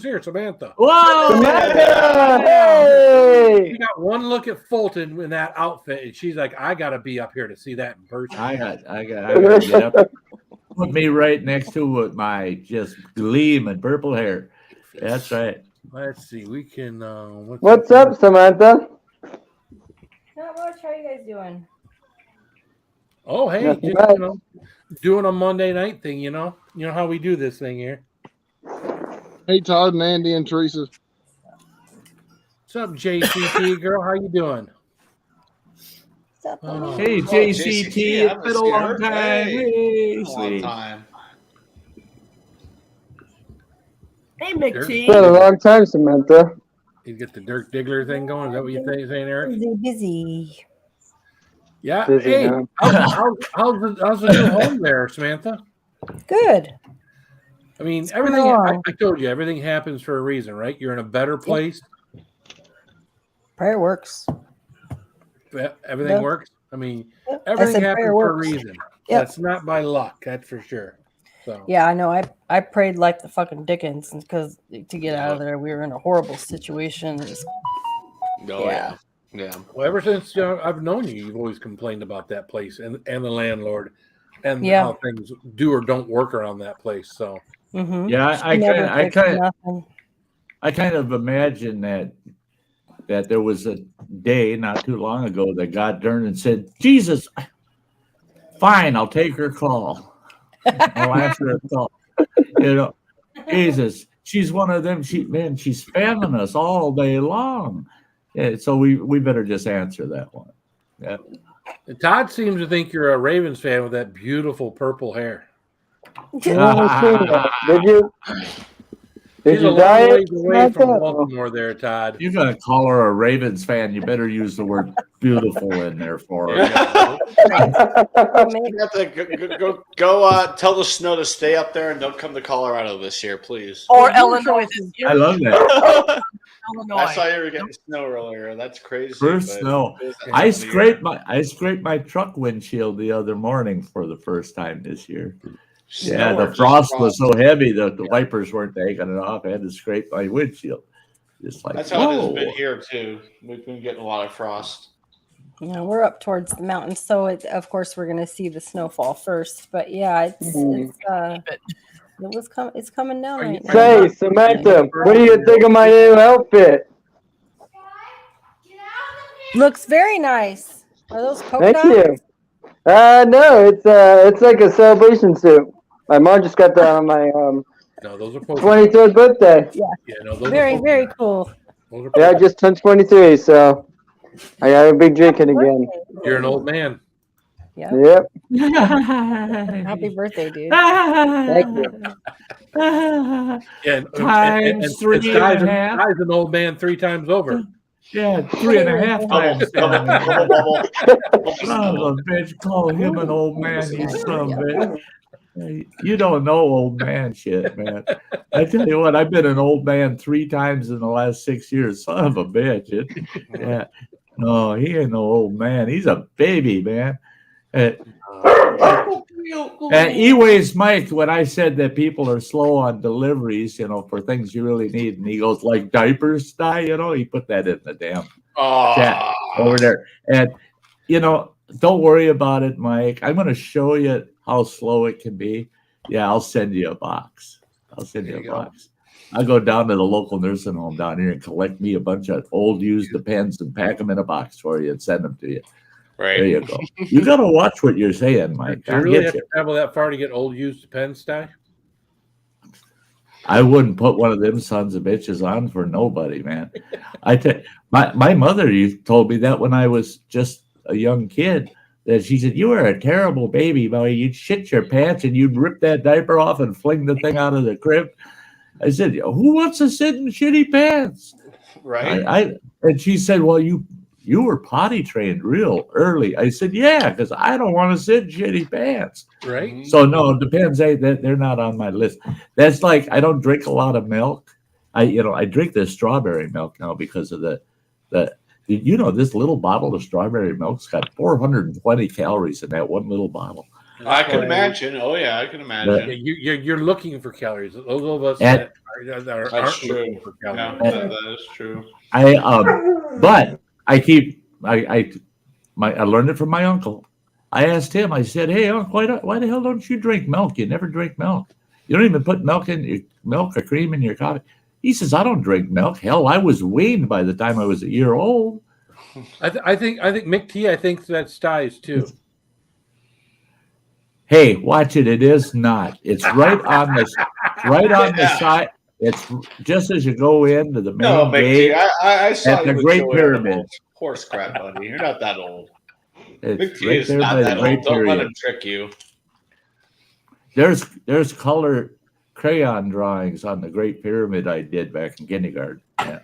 Speaker 2: here, Samantha.
Speaker 4: Whoa!
Speaker 7: Samantha! Hey!
Speaker 2: She got one look at Fulton in that outfit, and she's like, "I gotta be up here to see that in person."
Speaker 4: I gotta get up. Put me right next to it, my just gleam and purple hair. That's right.
Speaker 2: Let's see. We can.
Speaker 7: What's up, Samantha?
Speaker 8: Not much. How you guys doing?
Speaker 2: Oh, hey,
Speaker 7: Nothing
Speaker 2: just
Speaker 7: much.
Speaker 2: doing a Monday night thing. You know how we do this thing here.
Speaker 5: Hey, Todd and Andy and Teresa.
Speaker 2: What's up, JCT girl? How you doing?
Speaker 8: What's up?
Speaker 2: Oh.
Speaker 4: Hey, JCT, it's been a long time. Hey,
Speaker 3: Long
Speaker 4: sweet.
Speaker 3: time.
Speaker 6: Hey,
Speaker 2: Dirk.
Speaker 7: It's
Speaker 6: McTee.
Speaker 7: been a long time, Samantha.
Speaker 2: You get the Dirk Diggler thing going. Is that what you're saying, Eric?
Speaker 8: Busy.
Speaker 2: Yeah.
Speaker 7: Busy
Speaker 2: Hey,
Speaker 7: now.
Speaker 2: how's the new home there, Samantha?
Speaker 8: Good.
Speaker 2: I mean,
Speaker 8: It's
Speaker 2: everything.
Speaker 8: going
Speaker 2: I
Speaker 8: along.
Speaker 2: told you, everything happens for a reason, right? You're in a better place.
Speaker 8: Prayer works.
Speaker 2: Everything
Speaker 8: Yeah.
Speaker 2: works. I mean,
Speaker 8: Yep. I
Speaker 2: everything
Speaker 8: said
Speaker 2: happens
Speaker 8: prayer
Speaker 2: for a
Speaker 8: works.
Speaker 2: reason.
Speaker 8: Yep.
Speaker 2: That's not by luck. That's for sure. So
Speaker 8: Yeah, I know. I prayed like the fucking Dickens because to get out of there, we were in a horrible situation. It was-
Speaker 3: Oh,
Speaker 8: Yeah.
Speaker 3: yeah.
Speaker 2: well, ever since I've known you, you've always complained about that place and the landlord and
Speaker 8: Yeah.
Speaker 2: how things do or don't work around that place. So
Speaker 8: Mhm.
Speaker 4: Yeah,
Speaker 8: She never fixed nothing.
Speaker 4: I kind of imagine that there was a day not too long ago that God turned and said, "Jesus, fine, I'll take her call. I'll answer her call." You know, Jesus, she's one of them. She's spamming us all day long. Yeah, so we better just answer that one. Yeah.
Speaker 2: Todd seems to think you're a Ravens fan with that beautiful purple hair.
Speaker 7: Did you? Did
Speaker 2: She's a
Speaker 7: you
Speaker 2: long
Speaker 7: dye
Speaker 2: ways
Speaker 7: it,
Speaker 2: away from
Speaker 7: Samantha?
Speaker 2: Baltimore there, Todd.
Speaker 4: You're gonna call her a Ravens fan. You better use the word beautiful in there for her.
Speaker 3: You have to go tell the snow to stay up there and don't come to Colorado this year, please.
Speaker 6: Or Illinois this year.
Speaker 4: I love that.
Speaker 6: Illinois.
Speaker 3: I saw you were getting snow earlier. That's crazy.
Speaker 4: First
Speaker 3: but
Speaker 4: snow.
Speaker 3: it is that
Speaker 4: I
Speaker 3: time of year.
Speaker 4: scraped my truck windshield the other morning for the first time this year. Yeah,
Speaker 3: Snow or
Speaker 4: the
Speaker 3: just
Speaker 4: frost was so heavy that the wipers weren't taking it off. I had to scrape my windshield. Just like,
Speaker 3: That's how it has
Speaker 4: whoa.
Speaker 3: been here too. We've been getting a lot of frost.
Speaker 8: Yeah, we're up towards the mountains, so of course we're gonna see the snowfall first. But yeah, it's coming down right now.
Speaker 7: Say, Samantha, what do you think of my new outfit?
Speaker 8: Looks very nice. Are those polka
Speaker 7: Thank
Speaker 8: dots?
Speaker 7: you. No, it's like a celebration suit. My mom just got that on my
Speaker 2: No, those are polka.
Speaker 7: 23rd birthday.
Speaker 2: Yeah, no, those
Speaker 8: Very,
Speaker 2: are polka.
Speaker 8: very cool.
Speaker 2: Those are
Speaker 7: Yeah, I
Speaker 2: polka.
Speaker 7: just turned 23, so I gotta be drinking again.
Speaker 2: You're an old man.
Speaker 8: Yeah.
Speaker 7: Yep.
Speaker 8: Happy birthday, dude.
Speaker 7: Thank you.
Speaker 2: Yeah,
Speaker 4: Times three and a half.
Speaker 2: Guy's an old man 3 times over.
Speaker 4: Yeah, 3.5 times.
Speaker 3: Bubble, bubble, bubble.
Speaker 4: Son of a bitch, call him an old man, you son of a bitch. You don't know old man shit, man. I tell you what, I've been an old man 3 times in the last 6 years. Son of a bitch. Yeah. No, he ain't no old man. He's a baby, man. E-Ways Mike, when I said that people are slow on deliveries, for things you really need, and he goes, like diapers, he put that in the damn chat over there. And, don't worry about it, Mike. I'm going to show you how slow it can be. Yeah, I'll send you a box. I'll go down to the local nursing home down here and collect me a bunch of old used Depends and pack them in a box for you and send them to you.
Speaker 3: Right.
Speaker 4: There you go. You got to watch what you're saying, Mike.
Speaker 2: Do you really have to travel that far to get old used Depends, Ty?
Speaker 4: I wouldn't put one of them sons of bitches on for nobody, man. My mother told me that when I was just a young kid, that she said, you were a terrible baby boy. You'd shit your pants and you'd rip that diaper off and fling the thing out of the crib. I said, who wants to sit in shitty pants?
Speaker 3: Right.
Speaker 4: And she said, well, you were potty trained real early. I said, yeah, because I don't want to sit in shitty pants.
Speaker 2: Right.
Speaker 4: So no, Depends. They're not on my list. That's like, I don't drink a lot of milk. I drink the strawberry milk now because of this little bottle of strawberry milk's got 420 calories in that one little bottle.
Speaker 3: I can imagine. Oh yeah, I can imagine.
Speaker 2: You're looking for calories. Those of us
Speaker 3: that's
Speaker 2: aren't
Speaker 3: true.
Speaker 2: looking for calories.
Speaker 3: Yeah, that is true.
Speaker 4: But I learned it from my uncle. I asked him. I said, "Hey, Uncle, why the hell don't you drink milk? You never drink milk. You don't even put milk or cream in your coffee." He says, "I don't drink milk. Hell, I was weaned by the time I was a year old."
Speaker 2: I think Mick T. I think that's Ty's too.
Speaker 4: Hey, watch it. It is not. It's right on the side. It's just as you go into the main gate.
Speaker 3: I saw
Speaker 4: at the Great Pyramid.
Speaker 3: Horse crap, buddy. You're not that old.
Speaker 4: It's
Speaker 3: Mick
Speaker 4: right
Speaker 3: is
Speaker 4: there
Speaker 3: not
Speaker 4: by
Speaker 3: that
Speaker 4: the Great
Speaker 3: old. Don't let
Speaker 4: Pyramid.
Speaker 3: him trick you.
Speaker 4: There's color crayon drawings on the Great Pyramid I did back in kindergarten. Yeah.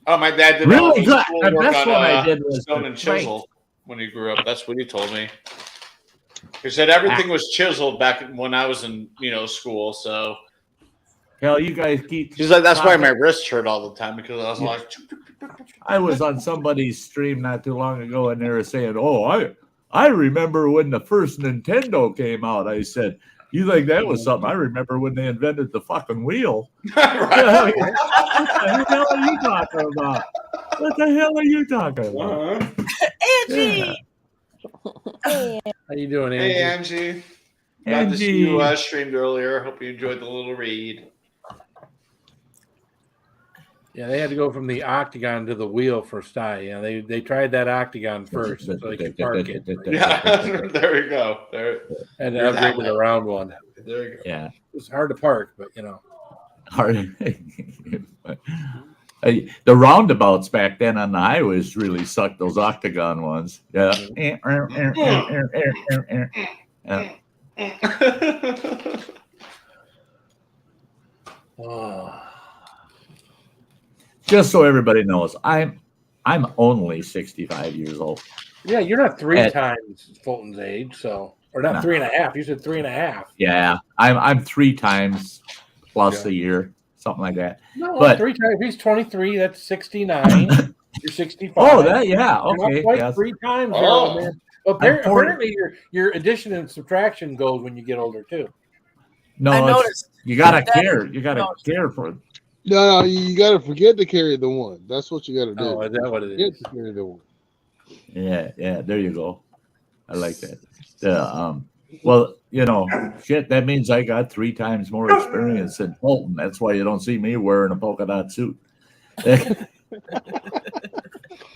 Speaker 3: Oh, my dad did
Speaker 4: Really
Speaker 3: all his
Speaker 4: good.
Speaker 3: schoolwork
Speaker 4: The best
Speaker 3: on
Speaker 4: one I did was
Speaker 3: stone and chisel when he grew up. That's what he told me. He said everything was chiseled back when I was in school. So
Speaker 4: hell, you guys keep.
Speaker 3: He's like, that's why my wrist hurt all the time because I was like.
Speaker 4: I was on somebody's stream not too long ago, and they were saying, "Oh, I remember when the first Nintendo came out." I said, "You think that was something? I remember when they invented the fucking wheel." What the hell are you talking about? What the hell are you talking about?
Speaker 6: Angie.
Speaker 2: How you doing, Angie?
Speaker 3: Hey, Angie. Glad to see you streamed earlier. Hope you enjoyed the little read.
Speaker 2: Yeah, they had to go from the octagon to the wheel for Sty. They tried that octagon first, so they could park it.
Speaker 3: Yeah, there we go. There,
Speaker 2: and to upgrade to the round one.
Speaker 3: There you go.
Speaker 4: Yeah,
Speaker 2: it's hard to park, but
Speaker 4: hard. The roundabouts back then on the highways really sucked. Those octagon ones. Yeah. Just so everybody knows, I'm only 65 years old.
Speaker 2: Yeah, you're not three times Fulton's age, or not 3.5. You said 3.5.
Speaker 4: Yeah, I'm 3 times plus a year, something like that.
Speaker 2: No,
Speaker 4: but
Speaker 2: 3 times. He's 23. That's 69. You're 65.
Speaker 4: Oh, that okay.
Speaker 2: Not quite 3 times. Oh. Man. Well, apparently your addition and subtraction goes when you get older too.
Speaker 4: No,
Speaker 6: I noticed.
Speaker 4: you gotta care. You gotta care for it.
Speaker 5: No, you got to forget to carry the one. That's what you got to do.
Speaker 2: Oh, is that what it
Speaker 5: Forget
Speaker 2: is?
Speaker 5: to carry the one.
Speaker 4: Yeah. There you go. I like that. Well, shit. That means I got 3 times more experience than Fulton. That's why you don't see me wearing a polka dot suit.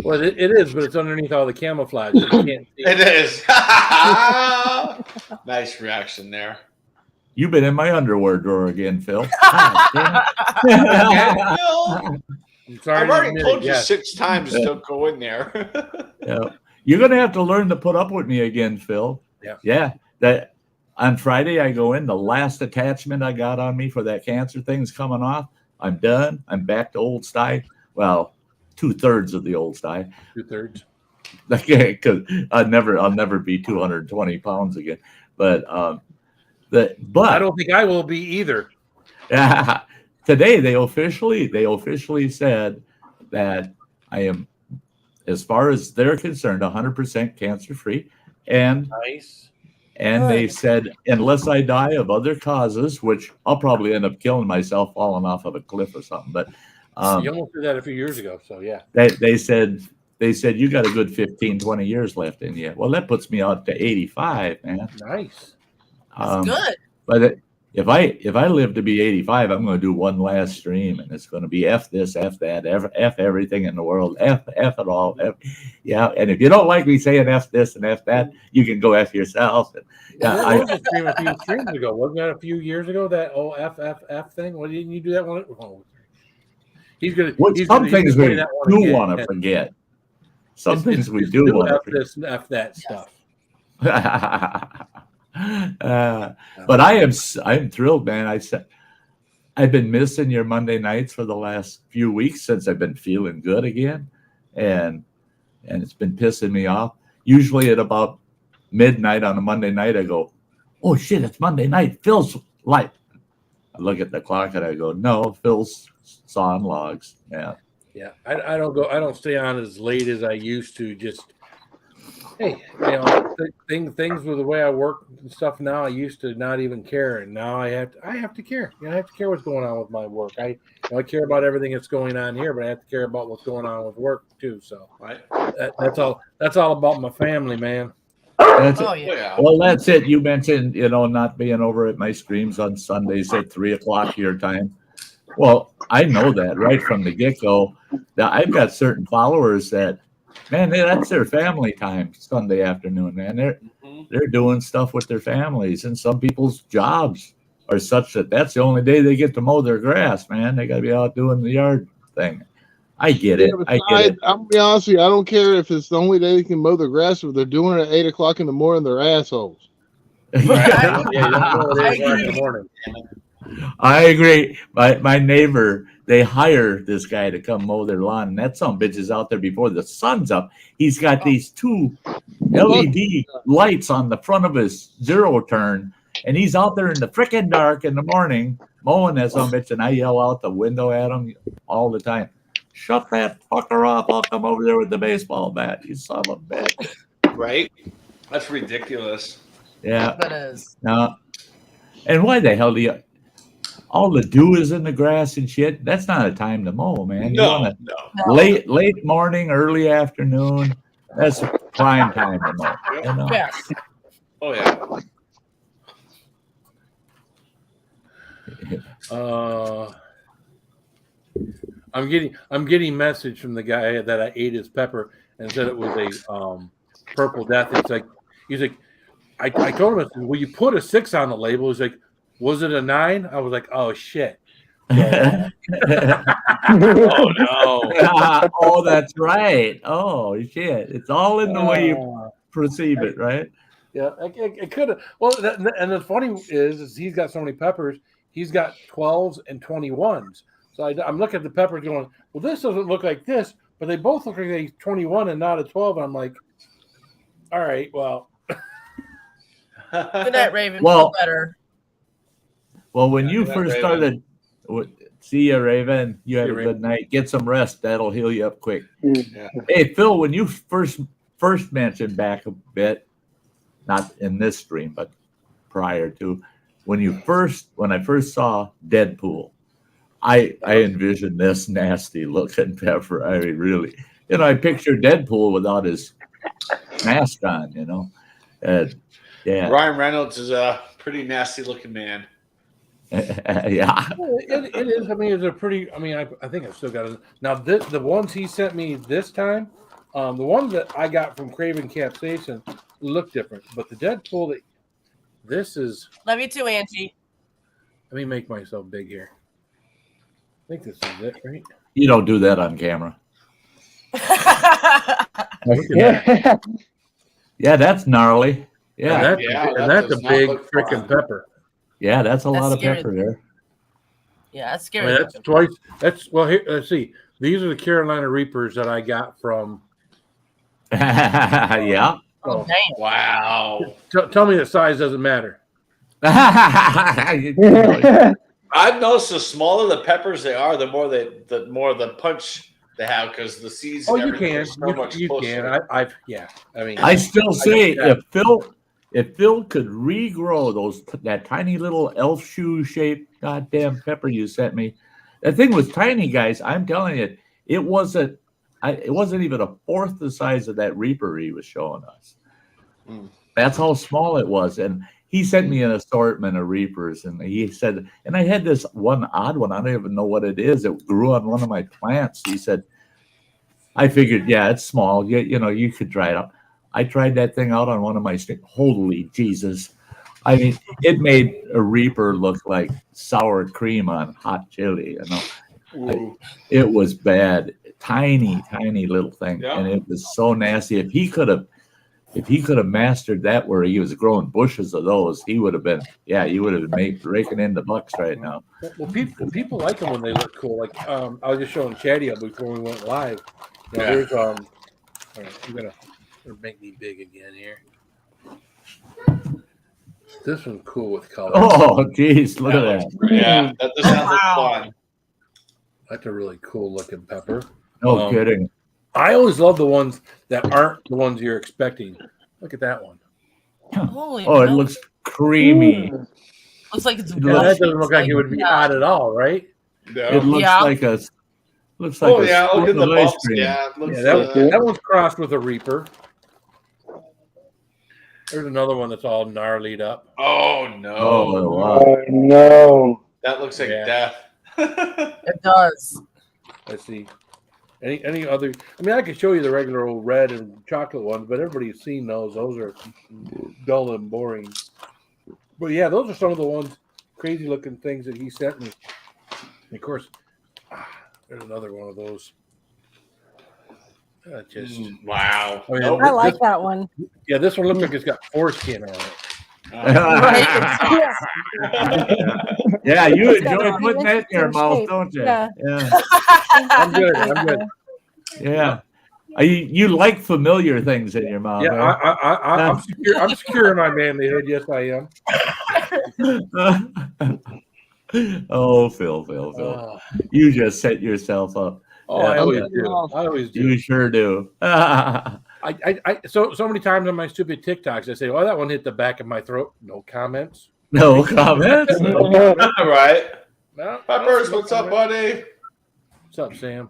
Speaker 2: Well, it is, but it's underneath all the camouflage. You can't see
Speaker 3: It is. Nice reaction there.
Speaker 4: You've been in my underwear drawer again, Phil. God, damn it.
Speaker 3: Phil,
Speaker 2: I'm sorry
Speaker 3: I've
Speaker 2: to
Speaker 3: already
Speaker 2: admit
Speaker 3: told
Speaker 2: it,
Speaker 3: you
Speaker 2: yes.
Speaker 3: 6 times don't go in there.
Speaker 4: Yeah. You're gonna have to learn to put up with me again, Phil. Yeah. That on Friday I go in. The last attachment I got on me for that cancer thing's coming off. I'm done. I'm back to old style. Well, 2/3 of the old style.
Speaker 2: 2/3.
Speaker 4: Because I'll never be 220 pounds again. But
Speaker 2: I
Speaker 4: but
Speaker 2: don't think I will be either.
Speaker 4: today they officially said that I am, as far as they're concerned, 100% cancer free, and
Speaker 2: Nice.
Speaker 4: they said unless I die of other causes, which I'll probably end up killing myself, falling off of a cliff or something. But
Speaker 2: You almost did that a few years ago, so yeah.
Speaker 4: they said you got a good 15, 20 years left in you. Well, that puts me out to 85, man.
Speaker 2: Nice.
Speaker 6: Good.
Speaker 4: But if I live to be 85, I'm going to do one last stream, and it's going to be F this, F that, F everything in the world, F it all. Yeah, and if you don't like me saying F this and F that, you can go F yourself. And,
Speaker 2: That was a stream a few streams ago. Wasn't that a few years ago, that F thing? Why didn't you do that one? Oh.
Speaker 4: Some things we do want to forget. Some things we do want to forget.
Speaker 2: F this, F that stuff.
Speaker 4: But I'm thrilled, man. I've been missing your Monday nights for the last few weeks since I've been feeling good again, and it's been pissing me off. Usually at about midnight on a Monday night, I go, "Oh shit, it's Monday night." Phil's light. I look at the clock and I go, "No, Phil's sawing logs." Yeah.
Speaker 2: Yeah, I don't stay on as late as I used to. Just hey, things with the way I work and stuff now. I used to not even care, and now I have to care. I have to care what's going on with my work. I care about everything that's going on here, but I have to care about what's going on with work too. So that's all about my family, man.
Speaker 4: That's
Speaker 6: Oh,
Speaker 4: it.
Speaker 6: yeah.
Speaker 4: Well, that's it. You mentioned, not being over at my streams on Sundays at 3:00 your time. Well, I know that right from the get-go. That I've got certain followers that, man, that's their family time Sunday afternoon, man. They're doing stuff with their families, and some people's jobs are such that that's the only day they get to mow their grass, man. They got to be out doing the yard thing. I get it. I get it.
Speaker 5: I'm gonna be honest with you. I don't care if it's the only day they can mow their grass. If they're doing it at 8:00 in the morning, they're assholes.
Speaker 2: Yeah, you don't know what it is in the morning.
Speaker 4: I agree. My neighbor, they hire this guy to come mow their lawn, and that son of a bitch is out there before the sun's up. He's got these 2 LED lights on the front of his zero turn, and he's out there in the frickin' dark in the morning mowing that son of a bitch, and I yell out the window at him all the time. Shut that fucker off. I'll come over there with the baseball bat. You son of a bitch.
Speaker 3: Right? That's ridiculous.
Speaker 4: Yeah.
Speaker 6: That is.
Speaker 4: No. And why the hell do you... All the dew is in the grass and shit. That's not a time to mow, man.
Speaker 3: No.
Speaker 4: Late morning, early afternoon. That's prime time to mow.
Speaker 6: Yes.
Speaker 3: Oh, yeah.
Speaker 2: I'm getting message from the guy that I ate his pepper and said it was a purple death. He's like, I told him, I said, well, you put a 6 on the label. He's like, was it a 9? I was like, oh shit. So,
Speaker 3: Oh, no.
Speaker 4: Oh, that's right. Oh shit. It's all in the way you perceive it, right?
Speaker 2: Yeah, it could have. Well, and the funny is he's got so many peppers. He's got 12s and 21s. So I'm looking at the peppers going, well, this doesn't look like this, but they both look like a 21 and not a 12. And I'm like, all right, well.
Speaker 6: Good night, Raven.
Speaker 4: Well,
Speaker 6: Feel better.
Speaker 4: Well, when you
Speaker 3: good
Speaker 4: first
Speaker 3: night,
Speaker 4: started, see ya, Raven. You have
Speaker 2: See
Speaker 4: a
Speaker 2: you,
Speaker 4: good night. Get some rest. That'll heal you up quick.
Speaker 3: Yeah.
Speaker 4: Hey, Phil, when you first first mentioned back a bit, not in this stream, but prior to when I first saw Deadpool, I envisioned this nasty looking pepper. I mean, really, I pictured Deadpool without his mask on, yeah.
Speaker 3: Ryan Reynolds is a pretty nasty looking man.
Speaker 4: Yeah.
Speaker 2: It is. I mean, it's a pretty. I mean, I think I've still got it. Now, the ones he sent me this time, the ones that I got from Craven Capsaicin look different. But the Deadpool, this is.
Speaker 6: Love you too, Angie.
Speaker 2: Let me make myself big here. I think this is it, right?
Speaker 4: You don't do that on camera.
Speaker 7: Yeah.
Speaker 4: Yeah, that's gnarly. Yeah.
Speaker 2: That's a big freaking pepper.
Speaker 4: Yeah, that's a lot of
Speaker 6: scary.
Speaker 4: pepper there.
Speaker 6: Yeah, that's
Speaker 2: I
Speaker 6: scary.
Speaker 2: mean, that's twice. Here. Let's see. These are the Carolina Reapers that I got from.
Speaker 4: Yeah.
Speaker 6: Oh, damn.
Speaker 3: Wow.
Speaker 2: Tell me the size doesn't matter.
Speaker 3: I've noticed the smaller the peppers they are, the more the punch they have because the seeds.
Speaker 2: Oh,
Speaker 3: and
Speaker 2: you
Speaker 3: everything
Speaker 2: can.
Speaker 3: are so much
Speaker 2: You
Speaker 3: closer.
Speaker 2: can. I mean,
Speaker 4: I still say
Speaker 2: get that.
Speaker 4: if Phil could regrow that tiny little elf shoe shaped goddamn pepper you sent me, that thing was tiny, guys. I'm telling you, it wasn't even a fourth the size of that Reaper he was showing us. That's how small it was. And he sent me an assortment of Reapers, and he said, and I had this one odd one. I don't even know what it is. It grew on one of my plants. He said, I figured, yeah, it's small. You could try it out. I tried that thing out on one of my sticks. Holy Jesus. I mean, it made a Reaper look like sour cream on hot chili, It was bad. Tiny, tiny little thing.
Speaker 3: Yeah.
Speaker 4: And it was so nasty. If he could have mastered that where he was growing bushes of those, he would have been raking in the bucks right now.
Speaker 2: Well, people like them when they look cool. Like I was just showing Chatty before we went live. There's all right, I'm gonna make me big again here. This one's cool with color.
Speaker 4: Oh, geez, look at that.
Speaker 3: Yeah, that does sound like fun.
Speaker 2: That's a really cool looking pepper.
Speaker 4: No kidding.
Speaker 2: I always love the ones that aren't the ones you're expecting. Look at that one.
Speaker 6: Holy
Speaker 4: Oh, it
Speaker 6: no.
Speaker 4: looks creamy.
Speaker 6: Looks like it's
Speaker 2: That doesn't look like it would be hot at all, right?
Speaker 4: It looks like a
Speaker 3: Look
Speaker 4: scoop
Speaker 3: at the
Speaker 4: of ice
Speaker 3: bumps.
Speaker 4: cream.
Speaker 3: Yeah, it looks
Speaker 2: That one's crossed with a Reaper. There's another one that's all gnarlied up.
Speaker 3: Oh no!
Speaker 4: Oh, wow.
Speaker 7: Oh, no.
Speaker 3: That looks like death.
Speaker 6: It does.
Speaker 2: Let's see. Any other? I mean, I could show you the regular old red and chocolate ones, but everybody's seen those. Those are dull and boring. But yeah, those are some of the ones, crazy looking things that he sent me. And of course, there's another one of those.
Speaker 3: Wow.
Speaker 2: I mean,
Speaker 8: I like that one.
Speaker 2: Yeah, this one looks like it's got foreskin on it.
Speaker 4: Yeah, you
Speaker 8: It's got
Speaker 4: enjoy
Speaker 8: an
Speaker 4: putting that in your
Speaker 8: interesting
Speaker 4: mouth,
Speaker 8: shape.
Speaker 4: don't you?
Speaker 8: Yeah.
Speaker 2: I'm good.
Speaker 4: Yeah. You like familiar things in your mouth.
Speaker 2: Yeah,
Speaker 4: right?
Speaker 2: I'm secure. I'm secure in my manlyhood. Yes, I am.
Speaker 4: Oh, Phil. You just set yourself up.
Speaker 2: Oh, I always do. I always do.
Speaker 4: You sure do.
Speaker 2: So many times on my stupid TikToks, I say, "Oh, that one hit the back of my throat." No comments.
Speaker 4: No comments.
Speaker 3: Right.
Speaker 2: No,
Speaker 3: Peppers, what's up, buddy?
Speaker 2: What's up, Sam?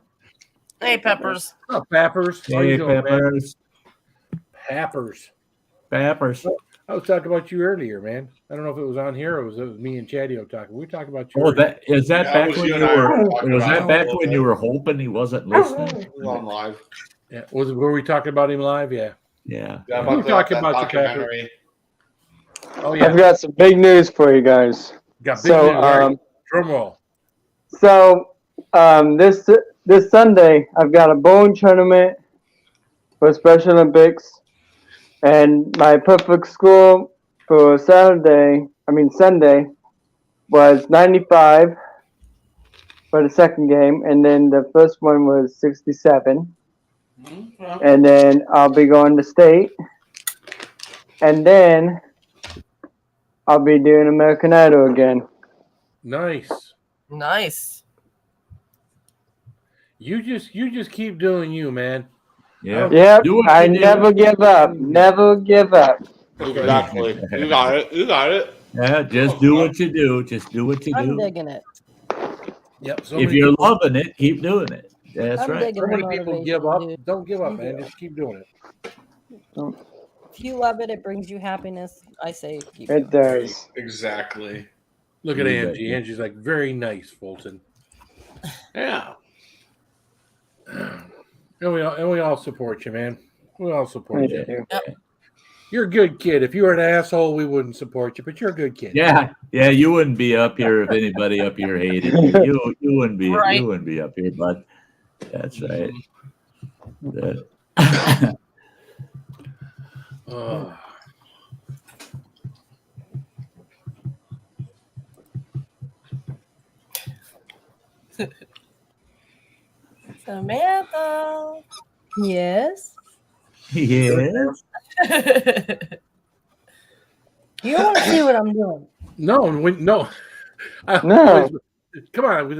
Speaker 6: Hey, Peppers.
Speaker 2: What's up, Pappers? How you
Speaker 4: Hey,
Speaker 2: doing, man?
Speaker 4: Peppers.
Speaker 2: Pappers. I was talking about you earlier, man. I don't know if it was on here or it was me and Chadio talking. We talked about you.
Speaker 4: Oh,
Speaker 2: earlier.
Speaker 4: is that
Speaker 3: Yeah,
Speaker 4: back
Speaker 3: it was
Speaker 4: when
Speaker 3: you
Speaker 4: you
Speaker 3: and I
Speaker 4: were?
Speaker 3: were talking
Speaker 4: Was
Speaker 3: about
Speaker 4: that
Speaker 3: it a
Speaker 4: back
Speaker 3: little
Speaker 4: when
Speaker 3: bit.
Speaker 4: you were hoping he wasn't listening?
Speaker 3: We're on live.
Speaker 2: Yeah. Were we talking about him live? Yeah.
Speaker 4: Yeah.
Speaker 3: Yeah,
Speaker 2: We were talking about you, Pepper.
Speaker 3: documentary.
Speaker 2: Oh yeah.
Speaker 7: I've got some big news for you guys.
Speaker 2: Got big
Speaker 7: So,
Speaker 2: news, right? Drum roll.
Speaker 7: This Sunday, I've got a bowling tournament for Special Olympics, and my perfect score for Sunday was 95 for the second game, and then the first one was 67. And then I'll be going to state, and then I'll be doing American Idol again.
Speaker 2: Nice.
Speaker 6: Nice.
Speaker 2: You just keep doing you, man.
Speaker 4: Yeah.
Speaker 7: Yep.
Speaker 4: Do what
Speaker 7: I
Speaker 4: you do.
Speaker 7: never give up. Never give up.
Speaker 3: Exactly. You got it. You got it.
Speaker 4: Yeah, just do what you do. Just do what you
Speaker 8: I'm
Speaker 4: do.
Speaker 8: digging it.
Speaker 2: Yep. So
Speaker 4: If
Speaker 2: many
Speaker 4: you're
Speaker 2: people,
Speaker 4: loving it, keep doing it. That's
Speaker 8: I'm
Speaker 4: right.
Speaker 8: digging
Speaker 2: so
Speaker 8: the
Speaker 2: many people give
Speaker 8: motivation,
Speaker 2: up.
Speaker 8: dude.
Speaker 2: Don't give up,
Speaker 8: You
Speaker 2: man.
Speaker 8: do.
Speaker 2: Just keep doing it.
Speaker 8: If you love it, it brings you happiness. I say keep
Speaker 7: It
Speaker 8: doing it.
Speaker 7: does.
Speaker 3: Exactly.
Speaker 2: Look at
Speaker 4: You
Speaker 2: Angie.
Speaker 4: bet.
Speaker 2: Angie's like very nice, Fulton.
Speaker 3: Yeah.
Speaker 2: And we all support you, man. We all
Speaker 7: I
Speaker 2: support you.
Speaker 7: do.
Speaker 2: You're a good kid. If you were an asshole, we wouldn't support you, but you're a good kid.
Speaker 4: Yeah, you wouldn't be up here if anybody up here hated you. You wouldn't be.
Speaker 6: Right.
Speaker 4: You wouldn't be up here, bud. That's right. That-
Speaker 2: Oh.
Speaker 6: Samantha.
Speaker 8: Yes.
Speaker 4: yes.
Speaker 8: You don't want to see what I'm doing.
Speaker 2: No.
Speaker 7: No.
Speaker 2: Come on.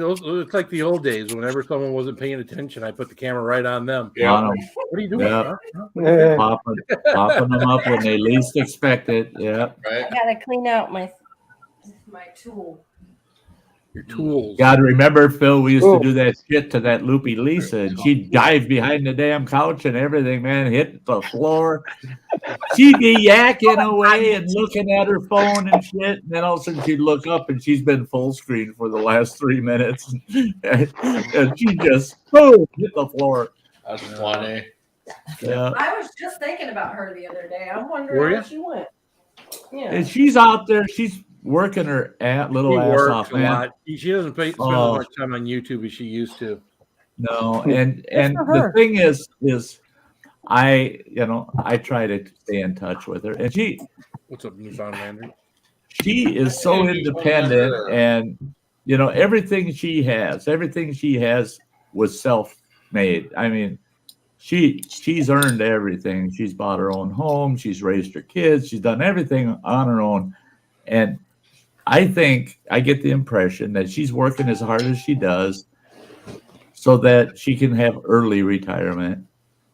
Speaker 2: It's like the old days. Whenever someone wasn't paying attention, I put the camera right on them.
Speaker 3: Yeah.
Speaker 4: On 'em.
Speaker 2: What are you doing?
Speaker 4: Yeah.
Speaker 2: Huh? Huh? What are you doing?
Speaker 4: Popping them up when they least expect it. Yeah.
Speaker 3: Right.
Speaker 8: I gotta clean out my tool.
Speaker 2: Your tools.
Speaker 4: God, remember, Phil, we used
Speaker 7: Oh.
Speaker 4: to do that shit to that loopy Lisa, and she'd dive behind the damn couch and everything, man, hit the floor. She'd be yakking away and looking at her phone and shit, and then all of a sudden she'd look up and she's been full screen for the last 3 minutes. And she just, boom, hit the floor.
Speaker 3: That's funny.
Speaker 4: Yeah.
Speaker 8: I was just thinking about her the other day. I'm wondering
Speaker 2: Were
Speaker 8: where
Speaker 2: ya?
Speaker 8: she went. Yeah.
Speaker 4: And she's out there, she's working her little
Speaker 2: She
Speaker 4: ass
Speaker 2: works
Speaker 4: off,
Speaker 2: a
Speaker 4: man.
Speaker 2: lot. She doesn't spend
Speaker 4: Oh.
Speaker 2: as much time on YouTube as she used to.
Speaker 4: No, and
Speaker 8: for
Speaker 4: the
Speaker 8: her.
Speaker 4: thing is I try to stay in touch with her, and
Speaker 2: What's up, Newfoundlander?
Speaker 4: she is so independent, and everything she has was self-made. I mean, she's earned everything. She's bought her own home, she's raised her kids, she's done everything on her own, and I think I get the impression that she's working as hard as she does so that she can have early retirement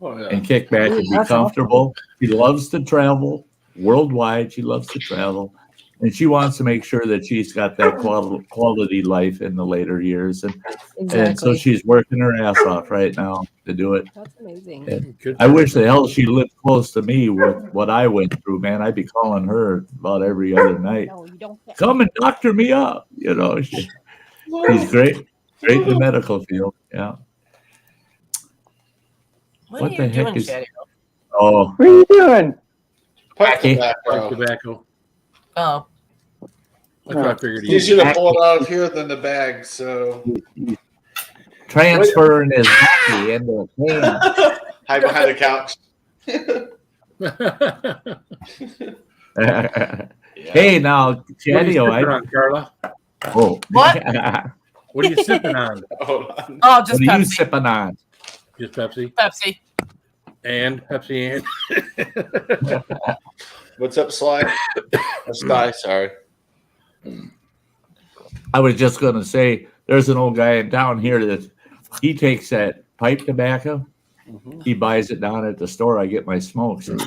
Speaker 3: Oh yeah.
Speaker 4: and kick back and be
Speaker 8: That's
Speaker 4: comfortable. She loves to travel worldwide. She loves to travel, and she wants to make sure that she's got that quality life in the later years. And so
Speaker 8: Exactly.
Speaker 4: she's working her ass off right now to do it.
Speaker 8: That's amazing.
Speaker 4: And
Speaker 2: Good
Speaker 4: I
Speaker 2: for
Speaker 4: wish
Speaker 2: her.
Speaker 4: the hell she lived close to me with what I went through, man. I'd be calling her about every other night.
Speaker 8: No, you don't.
Speaker 4: Come and doctor me up. She's great in the medical field. Yeah.
Speaker 6: What
Speaker 4: What
Speaker 6: are
Speaker 4: the
Speaker 6: you
Speaker 4: heck
Speaker 6: doing,
Speaker 4: is-
Speaker 6: Chatty?
Speaker 4: Oh,
Speaker 7: What are you doing?
Speaker 3: Pipe
Speaker 4: Okay.
Speaker 2: Pipe
Speaker 3: tobacco.
Speaker 2: tobacco.
Speaker 6: Oh,
Speaker 2: That's what I figured.
Speaker 3: It's easier to pull it out of here than the bag. So
Speaker 4: transferring his hockey into a can.
Speaker 3: hide behind the couch.
Speaker 4: Hey, now,
Speaker 2: What are
Speaker 4: Chatty,
Speaker 2: you sipping on, Carla?
Speaker 4: oh,
Speaker 6: What?
Speaker 2: What are you sipping on?
Speaker 3: Hold on.
Speaker 6: oh,
Speaker 4: what
Speaker 6: just
Speaker 4: are you
Speaker 6: Pepsi.
Speaker 4: sipping on?
Speaker 2: Just Pepsi
Speaker 6: Pepsi.
Speaker 2: and Pepsi and.
Speaker 3: What's up, Sly? Sly, sorry.
Speaker 4: I was just going to say, there's an old guy in town here that he takes that pipe tobacco. He buys it down at the store. I get my smokes. And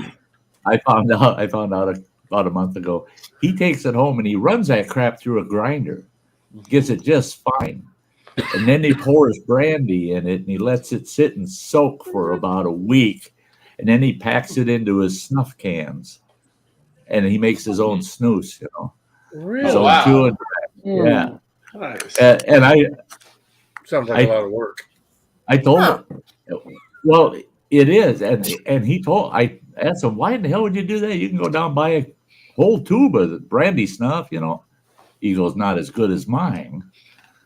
Speaker 4: I found out about a month ago. He takes it home and he runs that crap through a grinder, gets it just fine, and then he pours brandy in it and he lets it sit and soak for about a week, and then he packs it into his snuff cans, and he makes his own snooze.
Speaker 2: Really?
Speaker 4: So
Speaker 3: wow.
Speaker 4: chewing, yeah.
Speaker 3: Nice.
Speaker 4: And I
Speaker 2: Sounds like a lot of work.
Speaker 4: told
Speaker 6: Huh.
Speaker 4: him, well, it is, and he told, I asked him, why in the hell would you do that? You can go down and buy a whole tube of brandy snuff. He goes, not as good as mine.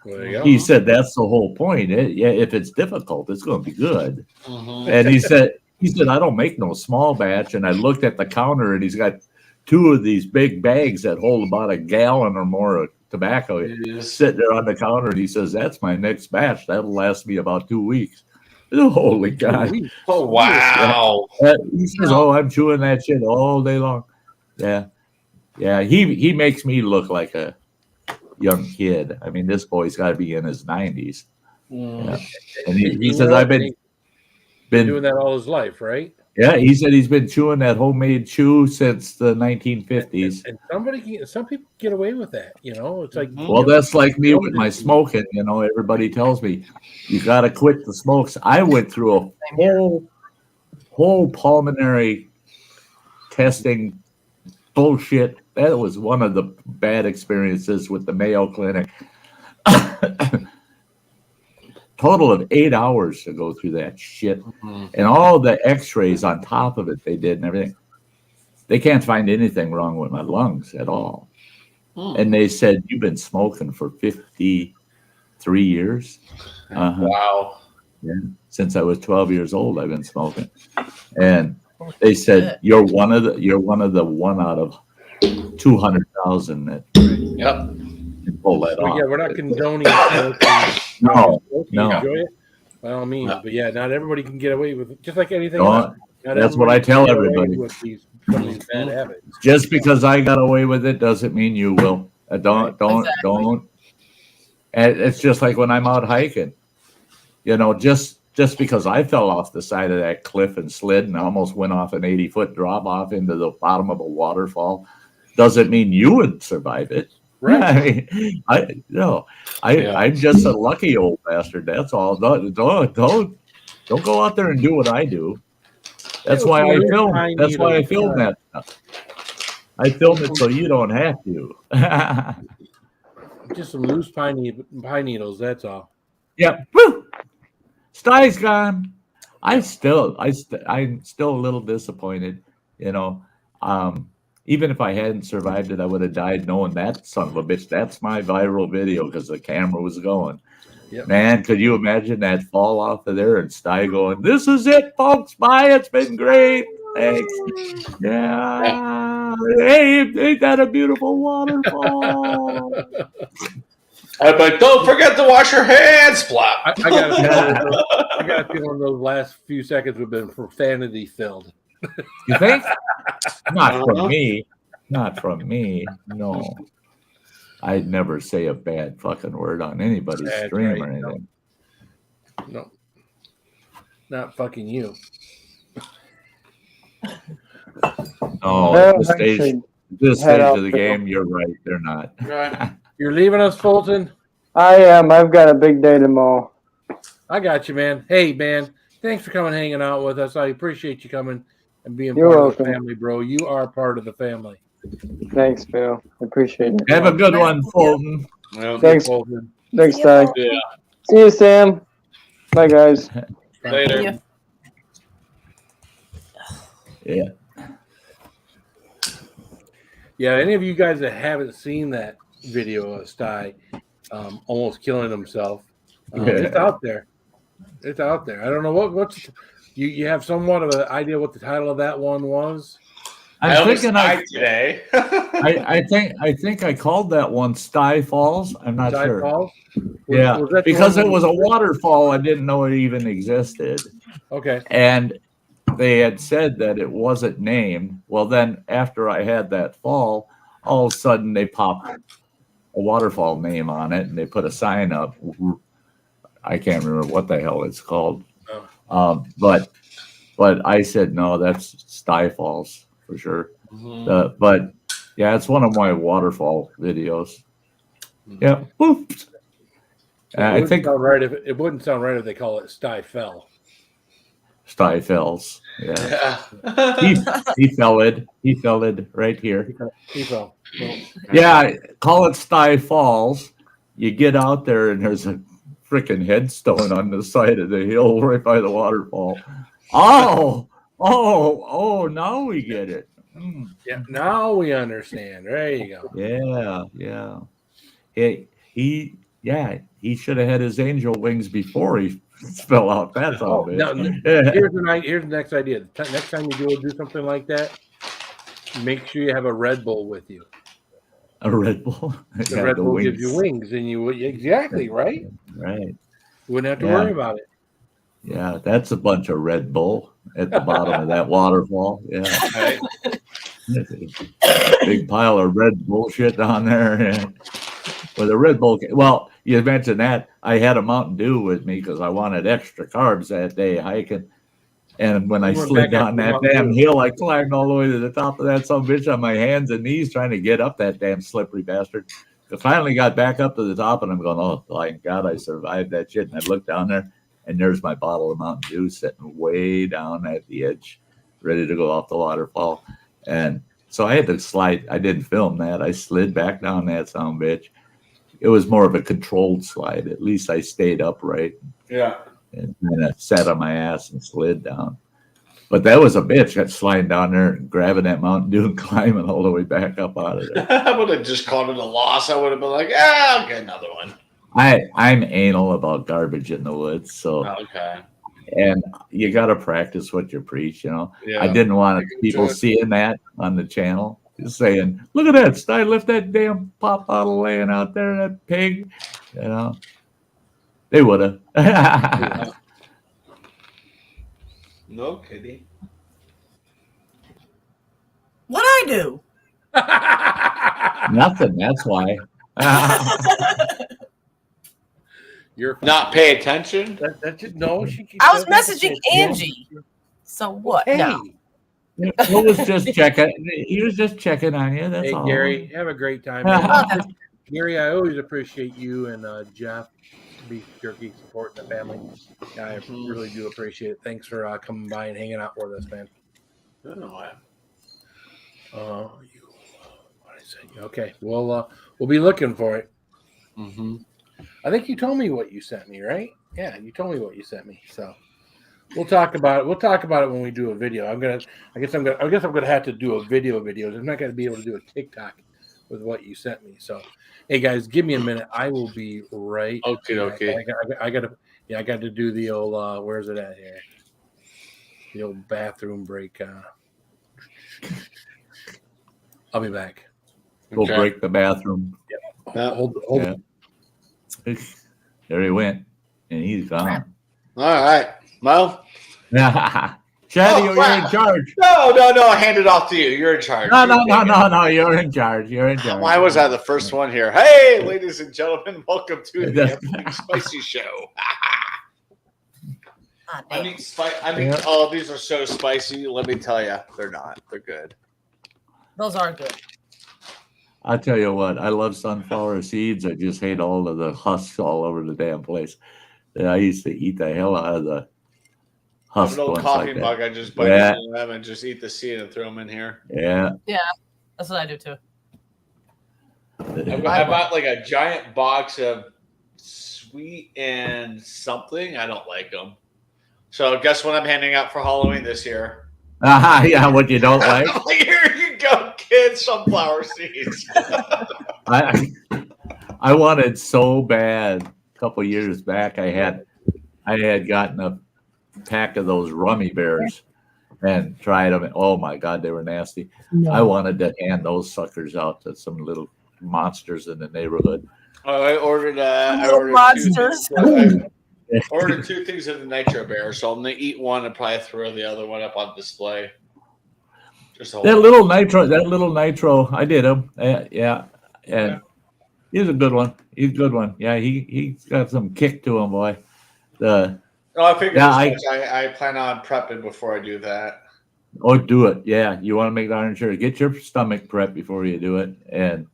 Speaker 2: Well, there you go.
Speaker 4: He said that's the whole point. If it's difficult, it's going to be good.
Speaker 3: Mhm.
Speaker 4: And he said I don't make no small batch. And I looked at the counter, and he's got 2 of these big bags that hold about a gallon or more of tobacco
Speaker 3: Yes.
Speaker 4: sitting there on the counter. And he says, that's my next batch. That'll last me about 2 weeks. Holy God.
Speaker 3: Oh wow.
Speaker 4: He says, oh, I'm chewing that shit all day long. Yeah. Yeah. He makes me look like a young kid. I mean, this boy's got to be in his 90s.
Speaker 3: Mm.
Speaker 4: Yeah. And he says, I've been
Speaker 2: been doing that all his life, right?
Speaker 4: Yeah, he said he's been chewing that homemade chew since the 1950s.
Speaker 2: And some people get away with that. It's like,
Speaker 4: well, that's like me with my smoking. Everybody tells me you got to quit the smokes. I went through a whole pulmonary testing bullshit. That was one of the bad experiences with the Mayo Clinic. Total of 8 hours to go through that shit, and all the X-rays on top of it they did and everything. They can't find anything wrong with my lungs at all. And they said, you've been smoking for 53 years.
Speaker 3: Wow.
Speaker 4: Yeah. Since I was 12 years old, I've been smoking. And they said, you're one of the one out of 200,000 that can pull that off.
Speaker 2: Yeah, we're not condoning
Speaker 4: No.
Speaker 2: Enjoy it by all means. But yeah, not everybody can get away with it. Just like anything
Speaker 4: No,
Speaker 2: else.
Speaker 4: that's what I tell everybody.
Speaker 2: With some of these bad habits.
Speaker 4: Just because I got away with it doesn't mean you will. Don't. And it's just like when I'm out hiking. Just because I fell off the side of that cliff and slid and almost went off an 80-foot drop off into the bottom of a waterfall doesn't mean you would survive it. Right. I'm just a lucky old bastard. That's all. Don't go out there and do what I do. That's why I film. That's why I film that stuff. I film it so you don't have to.
Speaker 2: Just some loose pine needles. That's all.
Speaker 4: Yeah. Woo! Sty's gone. I'm still a little disappointed. Even if I hadn't survived it, I would have died knowing that son of a bitch. That's my viral video because the camera was going. Yep. Man, could you imagine that fall off of there and Sty going, "This is it, folks. Bye. It's been great. Thanks." Yeah. Hey, ain't that a beautiful waterfall?
Speaker 3: I'm like, don't forget to wash your hands, flop.
Speaker 2: I got a feeling those last few seconds have been profanity filled.
Speaker 4: You think? Not from me. Not from me. No. I'd never say a bad fucking word on anybody's stream or anything.
Speaker 2: No. Not fucking you.
Speaker 4: No, at this stage of the game, you're right. They're not.
Speaker 3: Right.
Speaker 2: You're leaving us, Fulton?
Speaker 7: I am. I've got a big day tomorrow.
Speaker 2: I got you, man. Hey, man. Thanks for coming hanging out with us. I appreciate you coming and being
Speaker 7: You're
Speaker 2: part
Speaker 7: welcome.
Speaker 2: of the family, bro. You are part of the family.
Speaker 7: Thanks, Phil. I appreciate it.
Speaker 4: Have a good one, Fulton.
Speaker 3: Well,
Speaker 7: Thanks.
Speaker 2: Fulton.
Speaker 7: Thanks, Ty.
Speaker 3: yeah.
Speaker 7: See you, Sam. Bye, guys.
Speaker 3: Later.
Speaker 4: Yeah.
Speaker 2: Yeah, any of you guys that haven't seen that video of Sty almost killing himself, it's out there. It's out there. I don't know what's you have somewhat of an idea what the title of that one was.
Speaker 4: I'm thinking
Speaker 3: today.
Speaker 4: I think I called that one Sty Falls. I'm not
Speaker 2: Sty
Speaker 4: sure.
Speaker 2: Falls?
Speaker 4: Yeah,
Speaker 2: Was that
Speaker 4: because
Speaker 2: the
Speaker 4: it
Speaker 2: one
Speaker 4: was a waterfall. I didn't know it even existed.
Speaker 2: Okay.
Speaker 4: And they had said that it wasn't named. Well, then after I had that fall, all of a sudden they popped a waterfall name on it and they put a sign up. I can't remember what the hell it's called.
Speaker 2: Oh.
Speaker 4: But I said, no, that's Sty Falls for sure.
Speaker 3: Mm-hmm.
Speaker 4: But yeah, it's one of my waterfall videos. Yeah. Oops. I think
Speaker 2: it wouldn't sound right if they call it Sty Fell.
Speaker 4: Sty Fells. Yeah. he fell it right here.
Speaker 2: He fell. Well,
Speaker 4: Yeah, call it Sty Falls. You get out there and there's a freaking headstone on the side of the hill right by the waterfall. Oh, now we get it.
Speaker 2: yeah, now we understand. There you go.
Speaker 4: Yeah. He should have had his angel wings before he fell out. That's all.
Speaker 2: Now, here's the next idea. Next time you do something like that, make sure you have a Red Bull with you.
Speaker 4: A Red Bull.
Speaker 2: The Red Bull gives you wings, and you exactly right.
Speaker 4: Right.
Speaker 2: You wouldn't have to worry about it.
Speaker 4: Yeah, that's a bunch of Red Bull at the bottom of that waterfall. Yeah.
Speaker 3: Right.
Speaker 4: Big pile of Red bullshit down there. With a Red Bull. Well, you mentioned that. I had a Mountain Dew with me because I wanted extra carbs that day hiking. And when I
Speaker 2: You went
Speaker 4: slid
Speaker 2: back
Speaker 4: down
Speaker 2: up
Speaker 4: that
Speaker 2: the
Speaker 4: damn
Speaker 2: mountain.
Speaker 4: hill, I climbed all the way to the top of that son of a bitch on my hands and knees trying to get up that damn slippery bastard. I finally got back up to the top and I'm going, oh, thank God I survived that shit. And I looked down there and there's my bottle of Mountain Dew sitting way down at the edge, ready to go off the waterfall. And so I had to slide. I didn't film that. I slid back down that son of a bitch. It was more of a controlled slide. At least I stayed upright.
Speaker 3: Yeah.
Speaker 4: And then I sat on my ass and slid down. But that was a bitch. Got sliding down there and grabbing that Mountain Dew and climbing all the way back up out of there.
Speaker 3: I would have just called it a loss. I would have been like, I'll get another one.
Speaker 4: I'm anal about garbage in the woods. So,
Speaker 3: Okay.
Speaker 4: and you got to practice what you preach, you know.
Speaker 3: Yeah.
Speaker 4: I didn't want people seeing that on the channel. Just saying, look at that. I left that damn pop bottle laying out there, that pig. You know, they would have.
Speaker 3: Yeah. No kidding.
Speaker 6: What'd I do?
Speaker 4: Nothing. That's why.
Speaker 2: You're
Speaker 3: Not pay attention.
Speaker 2: That just, no, she.
Speaker 6: I was messaging Angie. So what?
Speaker 2: Hey,
Speaker 6: No.
Speaker 4: He was just checking. He was just checking on you. That's
Speaker 2: hey,
Speaker 4: all.
Speaker 2: Gary, have a great time. Gary, I always appreciate you and Jeff, Beef Jerky, supporting the family. I really do appreciate it. Thanks for coming by and hanging out with us, man.
Speaker 3: I don't know why.
Speaker 2: What did I say? Okay, we'll be looking for it.
Speaker 3: Mm-hmm.
Speaker 2: I think you told me what you sent me, right? Yeah, you told me what you sent me. So we'll talk about it. We'll talk about it when we do a video. I guess I'm gonna have to do a video of videos. I'm not gonna be able to do a TikTok with what you sent me. So, hey guys, give me a minute. I will be right.
Speaker 3: Okay.
Speaker 2: I got to do the old. Where's it at here? The old bathroom break. I'll be back.
Speaker 4: We'll break the bathroom.
Speaker 2: Hold.
Speaker 4: Yeah. There he went, and he's gone.
Speaker 3: All right. Well.
Speaker 4: Chatty, you're in charge.
Speaker 3: No. Hand it off to you. You're in charge.
Speaker 4: No. You're in charge. You're in charge.
Speaker 3: Why was I the first one here? Hey, ladies and gentlemen, welcome to the Everything Spicy Show. I mean, all of these are so spicy. Let me tell you, they're not. They're good.
Speaker 6: Those are good.
Speaker 4: I'll tell you what, I love sunflower seeds. I just hate all of the husks all over the damn place. I used to eat the hell out of the husk.
Speaker 3: An old coffee mug. I just bite into them and just eat the seed and throw them in here.
Speaker 4: Yeah.
Speaker 6: Yeah, that's what I do too.
Speaker 3: I bought like a giant box of sweet and something. I don't like them. So guess what I'm handing out for Halloween this year?
Speaker 4: Yeah, what you don't like?
Speaker 3: Here you go, kids. Sunflower seeds.
Speaker 4: I wanted so bad a couple years back. I had gotten a pack of those rummy bears and tried them. Oh my God, they were nasty. No. I wanted to hand those suckers out to some little monsters in the neighborhood.
Speaker 3: I ordered
Speaker 6: monsters.
Speaker 3: I ordered 2 things of the Nitro Bear, so I'm gonna eat one and probably throw the other one up on display.
Speaker 4: That little nitro, I did him. Yeah, and he's a good one. He's a good one. Yeah, he's got some kick to him, boy.
Speaker 3: I figured I plan on prepping before I do that.
Speaker 4: Oh, do it. Yeah, you want to make darn sure. Get your stomach prepped before you do it, and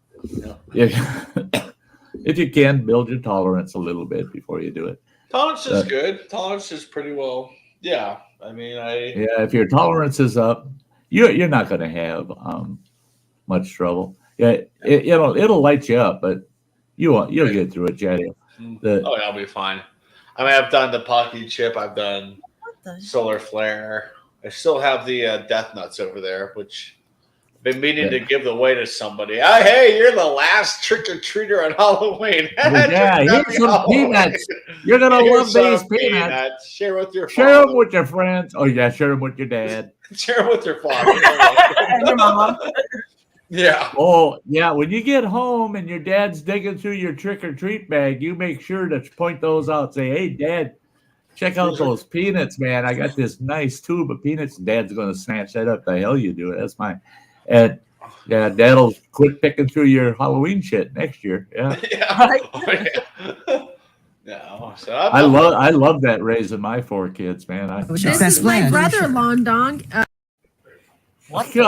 Speaker 4: if you can, build your tolerance a little bit before you do it.
Speaker 3: Tolerance is good. Tolerance is pretty well. Yeah, I mean,
Speaker 4: if your tolerance is up, you're not going to have much trouble. Yeah, it'll light you up, but you'll get through it, Jaddy.
Speaker 3: I'll be fine. I mean, I've done the Pocky Chip. I've done Solar Flare. I still have the Death Nuts over there, which I've been meaning to give away to somebody. Oh, hey, you're the last trick-or-treater on Halloween.
Speaker 4: Yeah, here's some peanuts. You're going to love these peanuts.
Speaker 3: Share with your
Speaker 4: Share them with your friends. Oh, yeah, share them with your dad.
Speaker 3: Share them with your father.
Speaker 6: And your mom.
Speaker 3: Yeah.
Speaker 4: Oh, yeah. When you get home and your dad's digging through your trick-or-treat bag, you make sure to point those out. Say, hey, Dad, check out those peanuts, man. I got this nice tube of peanuts. Dad's going to snatch that up. The hell you do it. That's mine. And, yeah, Dad'll quit picking through your Halloween shit next year. Yeah.
Speaker 3: Yeah.
Speaker 6: Right.
Speaker 3: No, so
Speaker 4: I love that raising my 4 kids, man.
Speaker 9: This is my brother, Long Dong.
Speaker 6: What?
Speaker 3: Bill's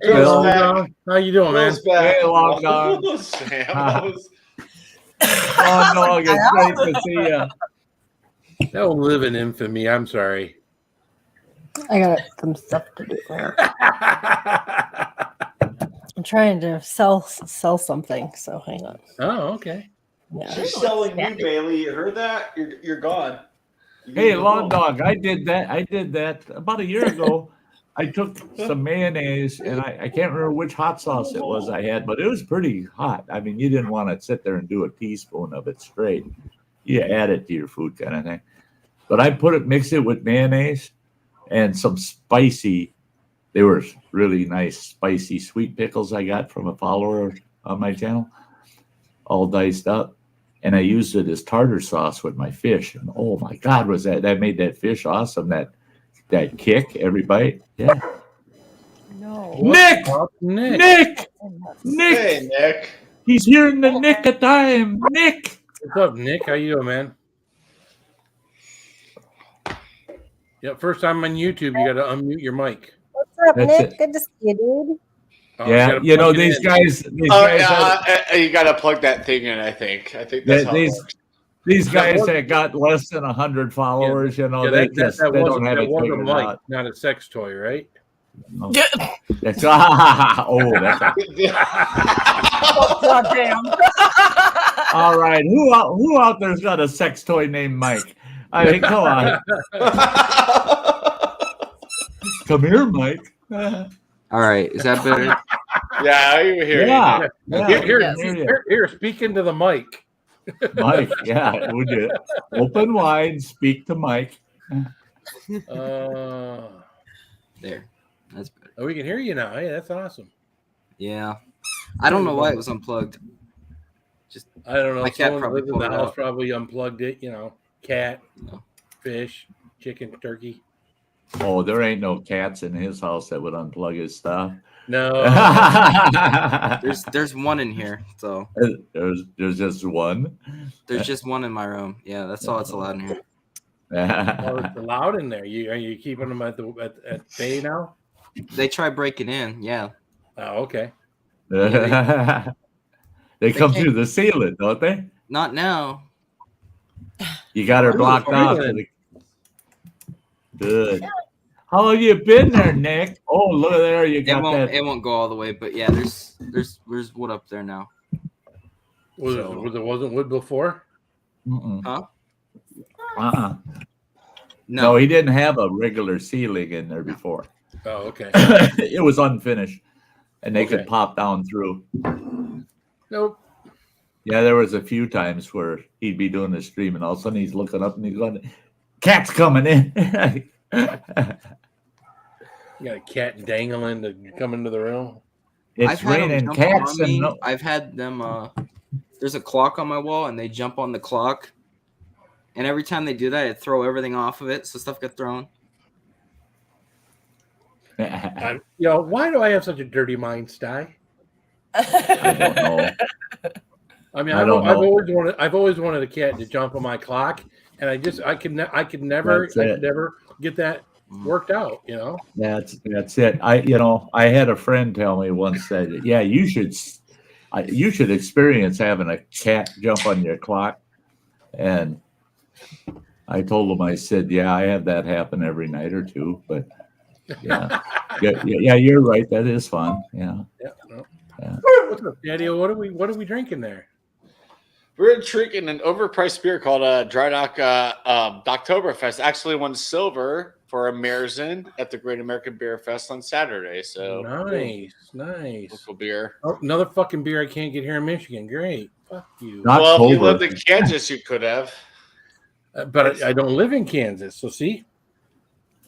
Speaker 4: Bill,
Speaker 3: back.
Speaker 2: How you doing, man?
Speaker 3: Bill's back.
Speaker 4: Hey, Long Dog.
Speaker 3: Sam, that was-
Speaker 4: Long Dog, it's great to see you.
Speaker 2: They'll live in infamy. I'm sorry.
Speaker 8: I got some stuff to do. I'm trying to sell something, so hang on.
Speaker 2: Oh, okay.
Speaker 8: Yeah.
Speaker 3: She's selling you, Bailey. You heard that? You're gone.
Speaker 4: Hey, Long Dog, I did that about a year ago. I took some mayonnaise, and I can't remember which hot sauce it was I had, but it was pretty hot. I mean, you didn't want to sit there and do a teaspoon of it straight. You add it to your food kind of thing. But I mixed it with mayonnaise and some spicy. They were really nice, spicy sweet pickles I got from a follower on my channel, all diced up. And I used it as tartar sauce with my fish. And oh my God, that made that fish awesome. That kick every bite. Yeah.
Speaker 8: No.
Speaker 4: Nick! Nick!
Speaker 3: Hey, Nick.
Speaker 4: He's here in the nick of time. Nick!
Speaker 2: What's up, Nick? How you doing, man? Yeah, first time on YouTube, you got to unmute your mic.
Speaker 8: What's up,
Speaker 4: That's
Speaker 8: Nick?
Speaker 4: it.
Speaker 8: Good to see you, dude.
Speaker 2: Oh,
Speaker 4: Yeah,
Speaker 2: you gotta plug it
Speaker 4: these
Speaker 2: in.
Speaker 4: guys.
Speaker 3: You got to plug that thing in. I think that's how it works.
Speaker 4: These guys that got less than 100 followers, they don't have it figured
Speaker 2: mic,
Speaker 4: out.
Speaker 2: not a sex toy, right?
Speaker 4: No. That's that's
Speaker 6: God damn.
Speaker 4: all right. Who out there's got a sex toy named Mike? I mean, come on. Come here, Mike.
Speaker 10: All right, is that better?
Speaker 3: Yeah, you hear
Speaker 4: Yeah.
Speaker 2: Here, speak into the mic.
Speaker 4: Mike, yeah. Would you open wide, speak to Mike?
Speaker 10: There. That's better.
Speaker 2: Oh, we can hear you now. Hey, that's awesome.
Speaker 10: Yeah. I don't know why it was unplugged.
Speaker 2: I don't know.
Speaker 10: My cat
Speaker 2: Someone
Speaker 10: probably
Speaker 2: lives in
Speaker 10: pulled
Speaker 2: the
Speaker 10: it
Speaker 2: house
Speaker 10: out.
Speaker 2: probably unplugged it. Cat,
Speaker 10: No.
Speaker 2: fish, chicken, turkey.
Speaker 4: Oh, there ain't no cats in his house that would unplug his stuff.
Speaker 2: No.
Speaker 10: There's one in here, so
Speaker 4: There's just one.
Speaker 10: there's just one in my room. Yeah, that's all it's allowed in here.
Speaker 2: Oh, it's allowed in there. Are you keeping them at bay now?
Speaker 10: They try breaking in. Yeah.
Speaker 2: Oh, okay.
Speaker 4: They come through the ceiling, don't they?
Speaker 10: Not now.
Speaker 4: You got her blocked off.
Speaker 2: Ceiling.
Speaker 4: Good. How have you been there, Nick? Oh, look there. You got that.
Speaker 10: It won't go all the way, but yeah, there's wood up there now.
Speaker 2: There wasn't wood before?
Speaker 4: Mm-mm.
Speaker 10: Huh?
Speaker 4: No, he didn't have a regular ceiling in there before.
Speaker 2: Oh, okay.
Speaker 4: It was unfinished, and they could
Speaker 2: Okay.
Speaker 4: pop down through.
Speaker 2: Nope.
Speaker 4: Yeah, there was a few times where he'd be doing the stream, and all of a sudden he's looking up and he's going, "Cat's coming in."
Speaker 2: You got a cat dangling to come into the room.
Speaker 4: It's raining cats and
Speaker 10: I've had them. There's a clock on my wall, and they jump on the clock, and every time they do that, it throw everything off of it, so stuff gets thrown.
Speaker 2: Why do I have such a dirty mind, Sty?
Speaker 4: I don't know.
Speaker 2: I mean,
Speaker 4: I don't know.
Speaker 2: I've always wanted a cat to jump on my clock, and I could never get that worked out.
Speaker 4: That's it. I had a friend tell me once that you should experience having a cat jump on your clock, and I told him, I said, I have that happen every night or two, but yeah, you're right. That is fun. Yeah.
Speaker 2: What's up, Daddy? What are we drinking there?
Speaker 3: We're drinking an overpriced beer called Dry Dock Oktoberfest. Actually won silver for a Märzen at the Great American Beer Fest on Saturday. So
Speaker 2: nice.
Speaker 3: Local beer.
Speaker 2: Oh, another fucking beer I can't get here in Michigan. Great. Fuck you.
Speaker 3: Well, if you lived in Kansas, you could have.
Speaker 2: But I don't live in Kansas, so see?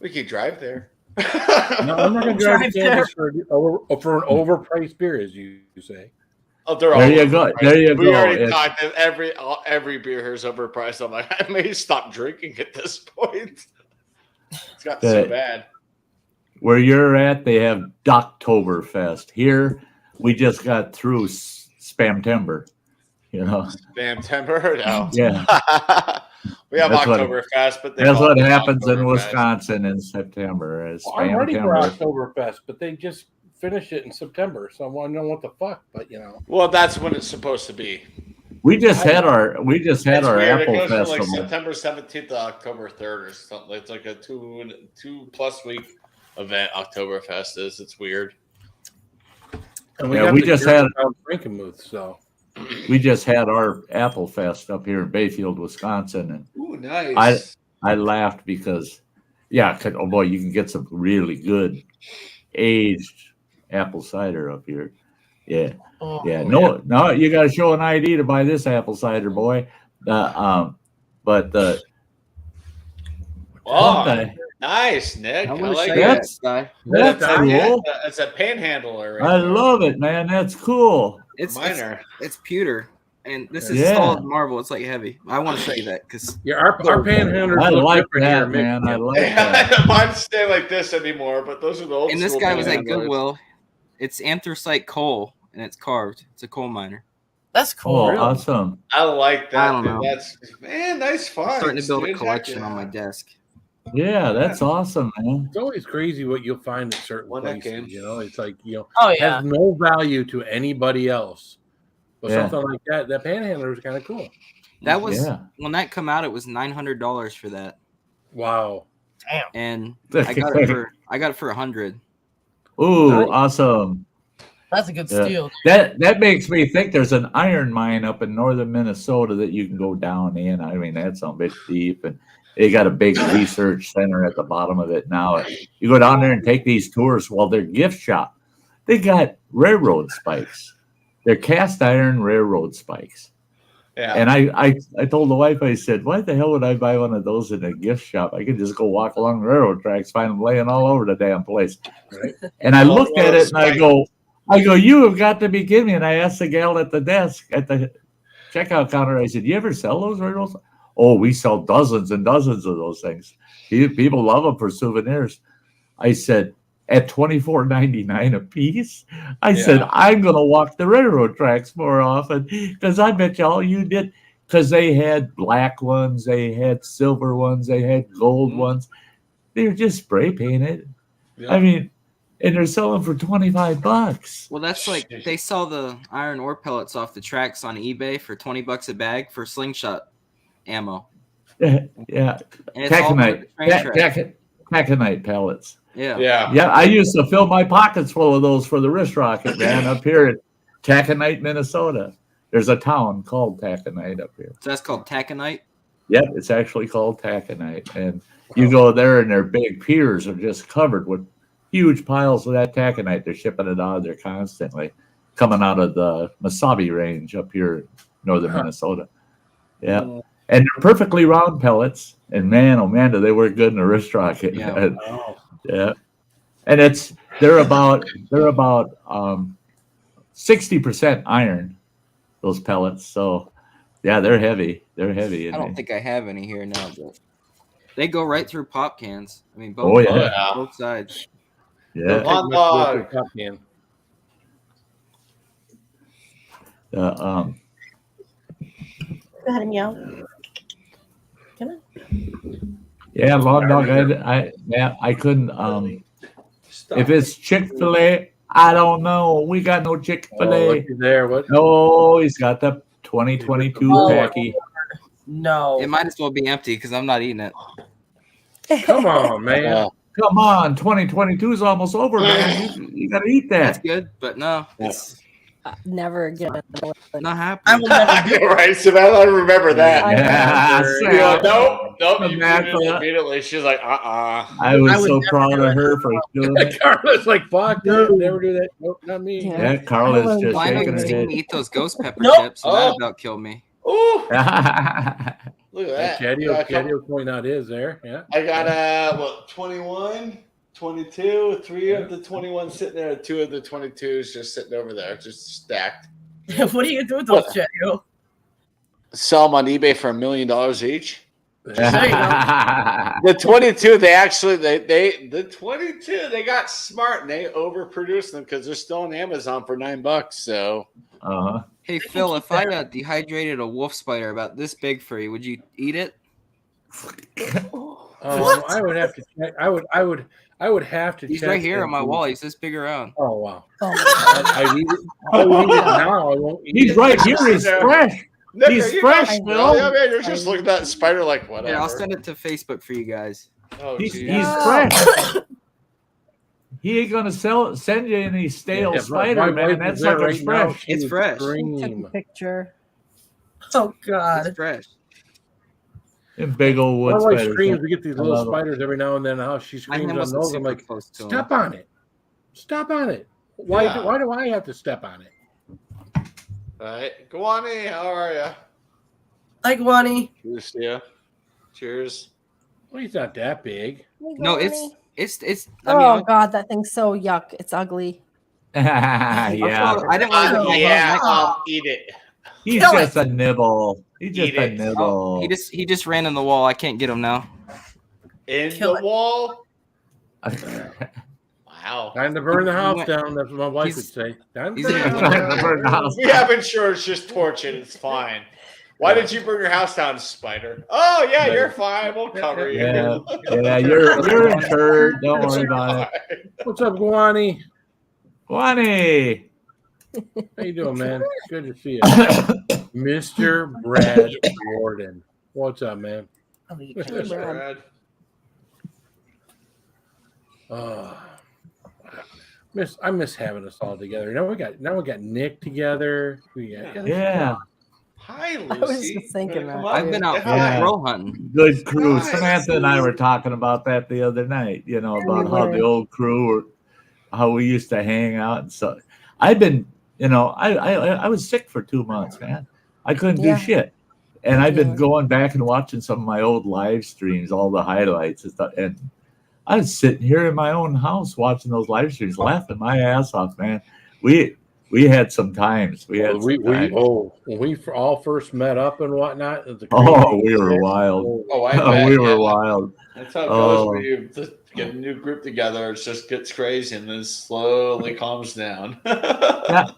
Speaker 3: We could drive there.
Speaker 2: No, I'm not going to drive to Kansas for an overpriced beer, as you say.
Speaker 3: Oh, they're
Speaker 4: there you go. There you
Speaker 3: we
Speaker 4: go.
Speaker 3: already talked that every beer here is overpriced. I'm like, I may stop drinking at this point. It's got so bad.
Speaker 4: Where you're at, they have Doctoberfest. Here, we just got through Spamtember. You know.
Speaker 3: September? No.
Speaker 4: Yeah.
Speaker 3: We have
Speaker 4: That's what-
Speaker 3: Oktoberfest, but they
Speaker 4: That's
Speaker 3: call
Speaker 4: what
Speaker 3: it
Speaker 4: happens in
Speaker 3: Oktoberfest.
Speaker 4: Wisconsin in September. Is
Speaker 2: Well, I'm ready for
Speaker 4: Spam-timber.
Speaker 2: Oktoberfest, but they just finished it in September, so I want to know what the fuck. But you know,
Speaker 3: Well, that's when it's supposed to be.
Speaker 4: We just had our
Speaker 3: It's
Speaker 4: Apple
Speaker 3: weird. It goes from
Speaker 4: Festival.
Speaker 3: like September 17th to October 3rd or something. It's like a 2+ week event. Oktoberfest is. It's weird.
Speaker 2: and
Speaker 4: Yeah,
Speaker 2: got
Speaker 4: we
Speaker 2: the
Speaker 4: just had-
Speaker 2: Germantown drinking booth. So
Speaker 4: We just had our Apple Fest up here in Bayfield, Wisconsin, and
Speaker 3: Ooh, nice.
Speaker 4: I laughed because, oh boy, you can get some really good aged apple cider up here. Yeah, yeah. No, you got to show an ID to buy this apple cider, boy.
Speaker 3: Oh,
Speaker 4: Okay.
Speaker 3: nice, Nick. I
Speaker 10: I want to
Speaker 3: like
Speaker 10: show
Speaker 3: that.
Speaker 10: you that
Speaker 4: That's-
Speaker 10: guy.
Speaker 4: That's cool.
Speaker 3: It's a panhandler. Right
Speaker 4: I
Speaker 3: there.
Speaker 4: love it, man. That's cool.
Speaker 10: It's
Speaker 3: Minor.
Speaker 10: it's pewter, and this is
Speaker 4: Yeah.
Speaker 10: solid marble. It's like heavy. I want to show you that because
Speaker 2: yeah, our panhandlers
Speaker 4: I
Speaker 2: look
Speaker 4: like
Speaker 2: different here,
Speaker 4: that, man. I
Speaker 2: Michigan.
Speaker 4: like that.
Speaker 3: Mine stay like this anymore, but those are the old.
Speaker 10: and this
Speaker 3: school
Speaker 10: guy was at
Speaker 3: panhandlers.
Speaker 10: Goodwill. It's anthracite coal, and it's carved. It's a coal miner.
Speaker 8: That's cool.
Speaker 4: Oh,
Speaker 2: Really?
Speaker 4: awesome.
Speaker 3: I like that.
Speaker 10: I don't
Speaker 3: dude.
Speaker 10: know.
Speaker 3: That's nice
Speaker 10: I'm
Speaker 3: fun.
Speaker 10: starting to build a collection on my desk.
Speaker 4: Yeah, that's awesome, man.
Speaker 2: It's always crazy what you'll find at certain
Speaker 3: Won that
Speaker 2: places.
Speaker 3: game.
Speaker 2: You know, it's like
Speaker 8: Oh
Speaker 2: it
Speaker 8: yeah.
Speaker 2: has no value to anybody else, but
Speaker 4: Yeah.
Speaker 2: something like that, that panhandler is kind of cool.
Speaker 10: That was
Speaker 4: Yeah.
Speaker 10: when that come out. It was $900 for that,
Speaker 2: Wow.
Speaker 10: and I got it for $100.
Speaker 4: Ooh,
Speaker 2: Nice.
Speaker 4: awesome.
Speaker 8: That's a good
Speaker 4: Yeah.
Speaker 8: steal.
Speaker 4: That makes me think there's an iron mine up in northern Minnesota that you can go down in. I mean, that's a bit deep, and they got a big research center at the bottom of it now. You go down there and take these tours. Well, their gift shop, they got railroad spikes. They're cast iron railroad spikes.
Speaker 3: Yeah.
Speaker 4: And I told the wife, I said, why the hell would I buy one of those in a gift shop? I could just go walk along the railroad tracks, find them laying all over the damn place.
Speaker 2: Right.
Speaker 4: And I looked at it and I
Speaker 3: Spike.
Speaker 4: go, you have got to be kidding me. And I asked the gal at the desk, at the checkout counter, I said, you ever sell those railroads? Oh, we sell dozens and dozens of those things. People love them for souvenirs. I said, at $24.99 a piece? I said, I'm going to walk the railroad tracks more often because I bet you all you did, because they had black ones, they had silver ones, they had gold ones. They were just spray painted.
Speaker 2: Yeah.
Speaker 4: I mean, and they're selling for $25.
Speaker 10: Well, that's like they sell the iron ore pellets off the tracks on eBay for $20 a bag for slingshot ammo.
Speaker 4: Yeah.
Speaker 10: And it's all for the train track.
Speaker 4: Taconite pellets.
Speaker 10: Yeah.
Speaker 4: Yeah, I used to fill my pockets full of those for the wrist rocket, man, up here in Taconite, Minnesota. There's a town called Taconite up here.
Speaker 10: So that's called taconite.
Speaker 4: Yep, it's actually called Taconite. And you go there and their big piers are just covered with huge piles of that taconite. They're shipping it out of there constantly, coming out of the Mesabi Range up here in northern Minnesota. Yeah. And they're perfectly round pellets. And man, oh man, do they work good in a wrist rocket.
Speaker 10: Yeah.
Speaker 4: And, yeah. And they're about 60% iron, those pellets. So yeah, they're heavy. They're heavy.
Speaker 10: I don't think I have any here now, but they go right through pop cans. I mean,
Speaker 4: Oh, yeah.
Speaker 10: both sides.
Speaker 4: Yeah.
Speaker 3: Hot dog.
Speaker 8: Go ahead and yell.
Speaker 4: Yeah, long dog. I couldn't. If it's Chick-fil-A, I don't know. We got no Chick-fil-A.
Speaker 2: There, what?
Speaker 4: No, he's got the 2022 packy.
Speaker 8: No.
Speaker 10: It might as well be empty because I'm not eating it.
Speaker 2: Come on, man.
Speaker 4: Come on, 2022 is almost over, man. You got to eat
Speaker 10: That's
Speaker 4: that.
Speaker 10: good, but no, it's
Speaker 8: Never again.
Speaker 10: not
Speaker 8: I
Speaker 10: happening.
Speaker 8: will never do
Speaker 3: You're right, Savannah. I remember that.
Speaker 4: Yeah,
Speaker 3: You're like, nope. You
Speaker 4: Samantha.
Speaker 3: muted it immediately. She's like,
Speaker 4: I was
Speaker 8: I would
Speaker 4: so
Speaker 8: never
Speaker 4: proud
Speaker 8: do
Speaker 4: of
Speaker 8: it.
Speaker 4: her for doing it.
Speaker 2: Carla's like, fuck, no, never do that. Nope, not me.
Speaker 4: Yeah, Carla's just
Speaker 10: Well, I know
Speaker 4: shaking
Speaker 10: you've
Speaker 4: her
Speaker 10: seen
Speaker 4: head.
Speaker 10: me eat those ghost pepper
Speaker 8: Nope.
Speaker 10: chips, and that about killed me.
Speaker 3: ooh,
Speaker 4: Yeah.
Speaker 3: look at that.
Speaker 2: Chatty
Speaker 3: I got,
Speaker 2: will point out his there. Yeah.
Speaker 3: I got 21, 22, 3 of the 21 sitting there, 2 of the 22s just sitting over there, just stacked.
Speaker 8: What are you gonna do with those, Chetio?
Speaker 3: Sell them on eBay for $1 million each. The 22, they got smart and they overproduced them because they're still on Amazon for $9. So,
Speaker 10: Hey Phil, if I dehydrated a wolf spider about this big for you, would you eat it?
Speaker 2: I would have to check. I would have to.
Speaker 10: He's
Speaker 2: check
Speaker 10: right here on my
Speaker 2: and-
Speaker 10: wall. He's this big around.
Speaker 2: Oh wow! I eat it. I would eat it now. I won't eat
Speaker 4: He's
Speaker 2: it.
Speaker 4: right here. He's fresh.
Speaker 3: Nick,
Speaker 4: He's
Speaker 3: you
Speaker 4: fresh,
Speaker 3: guys-
Speaker 4: Phil.
Speaker 3: Oh, yeah, man, you're just looking at that spider like whatever.
Speaker 10: Yeah, I'll send it to Facebook for you guys.
Speaker 3: Oh,
Speaker 4: He's
Speaker 3: geez.
Speaker 4: fresh. He ain't gonna send you any stale
Speaker 2: Yeah,
Speaker 4: spider,
Speaker 2: my
Speaker 4: man.
Speaker 2: wife
Speaker 4: That's
Speaker 2: is there
Speaker 4: like
Speaker 2: right now.
Speaker 4: fresh.
Speaker 2: She
Speaker 10: It's
Speaker 2: would
Speaker 10: fresh.
Speaker 2: scream.
Speaker 8: Took a picture.
Speaker 6: Oh God.
Speaker 10: It's fresh.
Speaker 4: And big old
Speaker 2: My
Speaker 4: wood
Speaker 2: wife
Speaker 4: spiders.
Speaker 2: screams. We get these
Speaker 4: I
Speaker 2: little
Speaker 4: love 'em.
Speaker 2: spiders every now and then. How she
Speaker 10: My
Speaker 2: screams
Speaker 10: hand
Speaker 2: on
Speaker 10: wasn't
Speaker 2: those. I'm
Speaker 10: super
Speaker 2: like,
Speaker 10: close to him.
Speaker 2: step on it. Stop on it. Why?
Speaker 3: Yeah.
Speaker 2: Why do I have to step on it?
Speaker 3: All right. Guani, how are you?
Speaker 6: Like Wani.
Speaker 3: Cheers to you. Cheers.
Speaker 2: Well, he's not that big.
Speaker 10: No, it's. I
Speaker 8: Oh
Speaker 10: mean,
Speaker 8: God, that thing's so yuck. It's ugly.
Speaker 4: Yeah.
Speaker 10: I didn't want to.
Speaker 3: Eat it.
Speaker 4: He's
Speaker 6: Kill
Speaker 4: just a nibble. He's just
Speaker 3: Eat
Speaker 4: a
Speaker 3: it.
Speaker 4: nibble.
Speaker 10: He just ran in the wall. I can't get him now.
Speaker 3: In
Speaker 6: Kill
Speaker 3: the
Speaker 6: it.
Speaker 3: wall. Wow.
Speaker 2: Time to burn the house
Speaker 10: went-
Speaker 2: down. That's what my wife would
Speaker 10: he's-
Speaker 2: say. Time to
Speaker 10: he's
Speaker 2: burn
Speaker 10: in
Speaker 2: the
Speaker 10: a-
Speaker 2: house down.
Speaker 4: Burn the house
Speaker 3: We have insurance. Just torch it. It's fine. Why did you burn your house down, spider? Oh yeah, you're fine. We'll cover you.
Speaker 4: Yeah, you're insured. Don't worry about it.
Speaker 2: What's up, Guani?
Speaker 4: Wani.
Speaker 2: How you doing, man? Good to see you, Mr. Brad Warden. What's up, man?
Speaker 3: Yes, Brad.
Speaker 2: I miss having us all together. Now we got Nick together.
Speaker 4: Yeah.
Speaker 3: Hi, Lucy.
Speaker 8: I was just thinking that.
Speaker 10: I've been out
Speaker 4: Yeah.
Speaker 10: roll hunting.
Speaker 4: Good crew.
Speaker 3: Nice.
Speaker 4: Samantha and I were talking about that the other night, about how the old crew were, how we used to hang out and stuff. I've been, I was sick for 2 months, man. I couldn't do shit. And I've been going back and watching some of my old live streams, all the highlights and stuff. And I was sitting here in my own house watching those live streams, laughing my ass off, man. We had some times.
Speaker 2: when we all first met up and whatnot. It was a
Speaker 4: We were wild.
Speaker 3: Oh, I bet,
Speaker 4: We were
Speaker 3: yeah.
Speaker 4: wild.
Speaker 3: That's how it goes when you just get a new group together. It just gets crazy and then slowly calms down.
Speaker 4: Yeah,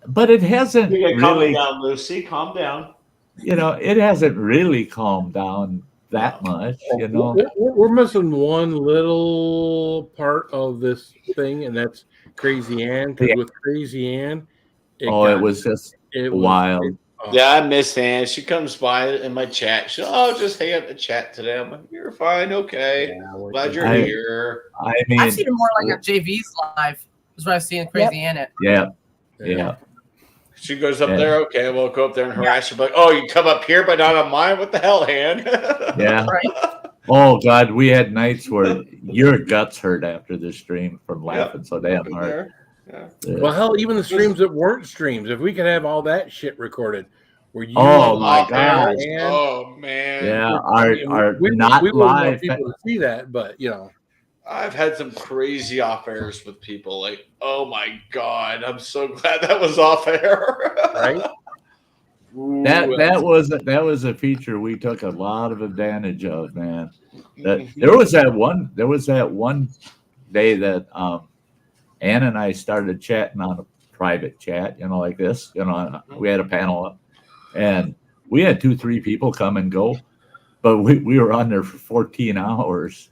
Speaker 4: but it hasn't
Speaker 3: Calm
Speaker 4: really,
Speaker 3: down, Lucy. Calm down.
Speaker 4: it hasn't really calmed down that much,
Speaker 2: We're missing one little part of this thing, and that's Crazy Ann. Because with Crazy Ann,
Speaker 4: it was just wild.
Speaker 3: Yeah, I miss Ann. She comes by in my chat. She'll just hang out the chat today. I'm like, you're fine, okay. Glad you're here.
Speaker 4: I mean,
Speaker 6: I've seen it more like a JV's live. Is what I've seen Crazy in it.
Speaker 4: yeah.
Speaker 3: She goes up there, okay, we'll go up there and harass her. Like, oh, you come up here, but not on mine? What the hell, Ann?
Speaker 4: Yeah.
Speaker 6: Right.
Speaker 4: Oh God, we had nights where your guts hurt after the stream from laughing so damn hard.
Speaker 3: Yeah.
Speaker 2: Well, hell, even the streams that weren't streams, if we could have all that shit recorded, were you?
Speaker 4: Oh my God!
Speaker 3: Oh man!
Speaker 4: Yeah, our
Speaker 2: we
Speaker 4: not
Speaker 2: wouldn't want
Speaker 4: live.
Speaker 2: people to see that, but
Speaker 3: I've had some crazy off airs with people. Like, oh my God, I'm so glad that was off air.
Speaker 2: Right?
Speaker 4: That was a feature we took a lot of advantage of, man. There was that one day that Ann and I started chatting on a private chat, like this. We had a panel up, and we had 2-3 people come and go, but we were on there for 14 hours.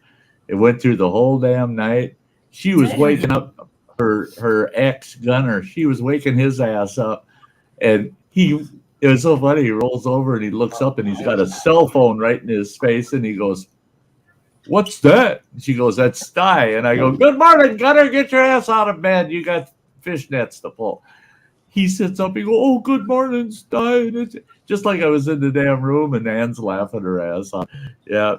Speaker 4: It went through the whole damn night. She was waking up her ex gunner. She was waking his ass up, and it was so funny. He rolls over and he looks up and he's got a cell phone right in his face, and he goes, "What's that?" She goes, "That's Sty." And I go, "Good morning, Gunner. Get your ass out of bed. You got fish nets to pull." He sits up. He goes, "Oh, good morning, Sty." And it's just like I was in the damn room, and Ann's laughing her ass off. Yeah.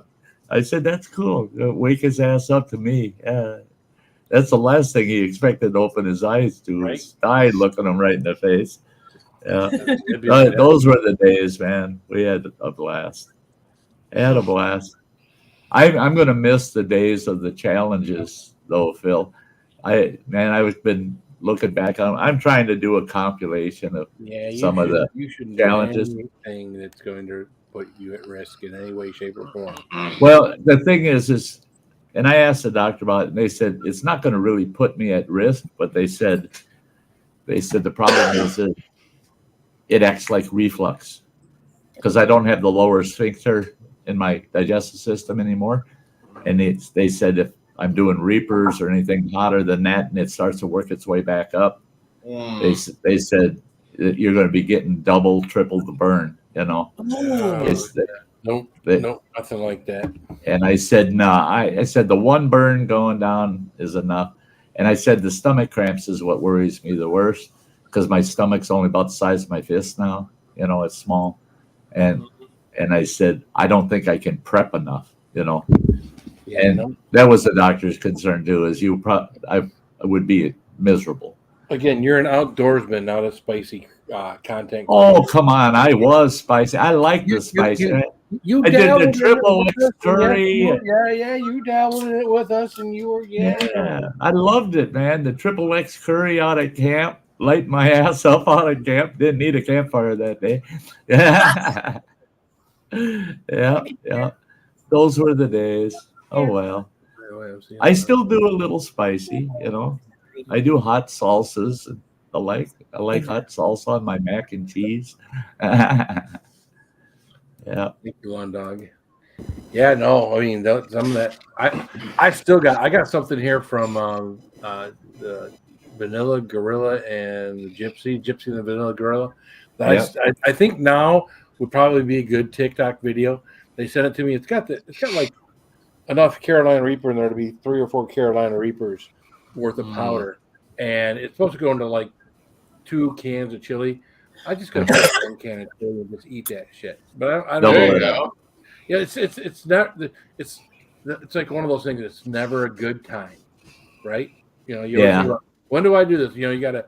Speaker 4: I said, "That's cool. Wake his ass up to me." That's the last thing he expected to open his eyes to.
Speaker 2: Right.
Speaker 4: Sty looking him right in the face. Yeah. Those were the days, man. We had a blast. Had a blast. I'm going to miss the days of the challenges, though, Phil. I've been looking back on. I'm trying to do a compilation of some of the
Speaker 2: you shouldn't
Speaker 4: challenges.
Speaker 2: do anything that's going to put you at risk in any way, shape, or form.
Speaker 4: Well, the thing is, and I asked the doctor about it, and they said it's not going to really put me at risk, but they said the problem is that it acts like reflux because I don't have the lower sphincter in my digestive system anymore, and they said if I'm doing reapers or anything hotter than that, and it starts to work its way back up, they said that you're going to be getting double, triple the burn.
Speaker 2: Nope, nothing like that.
Speaker 4: And I said, nah, I said the one burn going down is enough. And I said the stomach cramps is what worries me the worst because my stomach's only about the size of my fist now. It's small. And I said, I don't think I can prep enough, And that was the doctor's concern too, is I would be miserable.
Speaker 2: Again, you're an outdoorsman, not a spicy content.
Speaker 4: Oh, come on. I was spicy. I like the spicy. I did the triple X curry.
Speaker 2: Yeah, you dabbled in it with us, and you were,
Speaker 4: I loved it, man. The triple X curry out at camp, light my ass up out at camp. Didn't need a campfire that day. Yeah. Those were the days. Oh, well. I still do a little spicy, I do hot salsas. I like hot salsa on my mac and cheese. Yeah.
Speaker 2: Thank you, Lawn Dog. Yeah, no, I mean some of that. I got something here from the Vanilla Gorilla and the Gypsy and the Vanilla Gorilla. That I think now would probably be a good TikTok video. They sent it to me. It's got like enough Carolina Reaper in there to be 3 or 4 Carolina Reapers worth of powder, and it's supposed to go into like 2 cans of chili. I just gotta put 1 can of chili and just eat that shit. But I don't know. Yeah, it's not. It's like one of those things that's never a good time, right? When do I do this? You gotta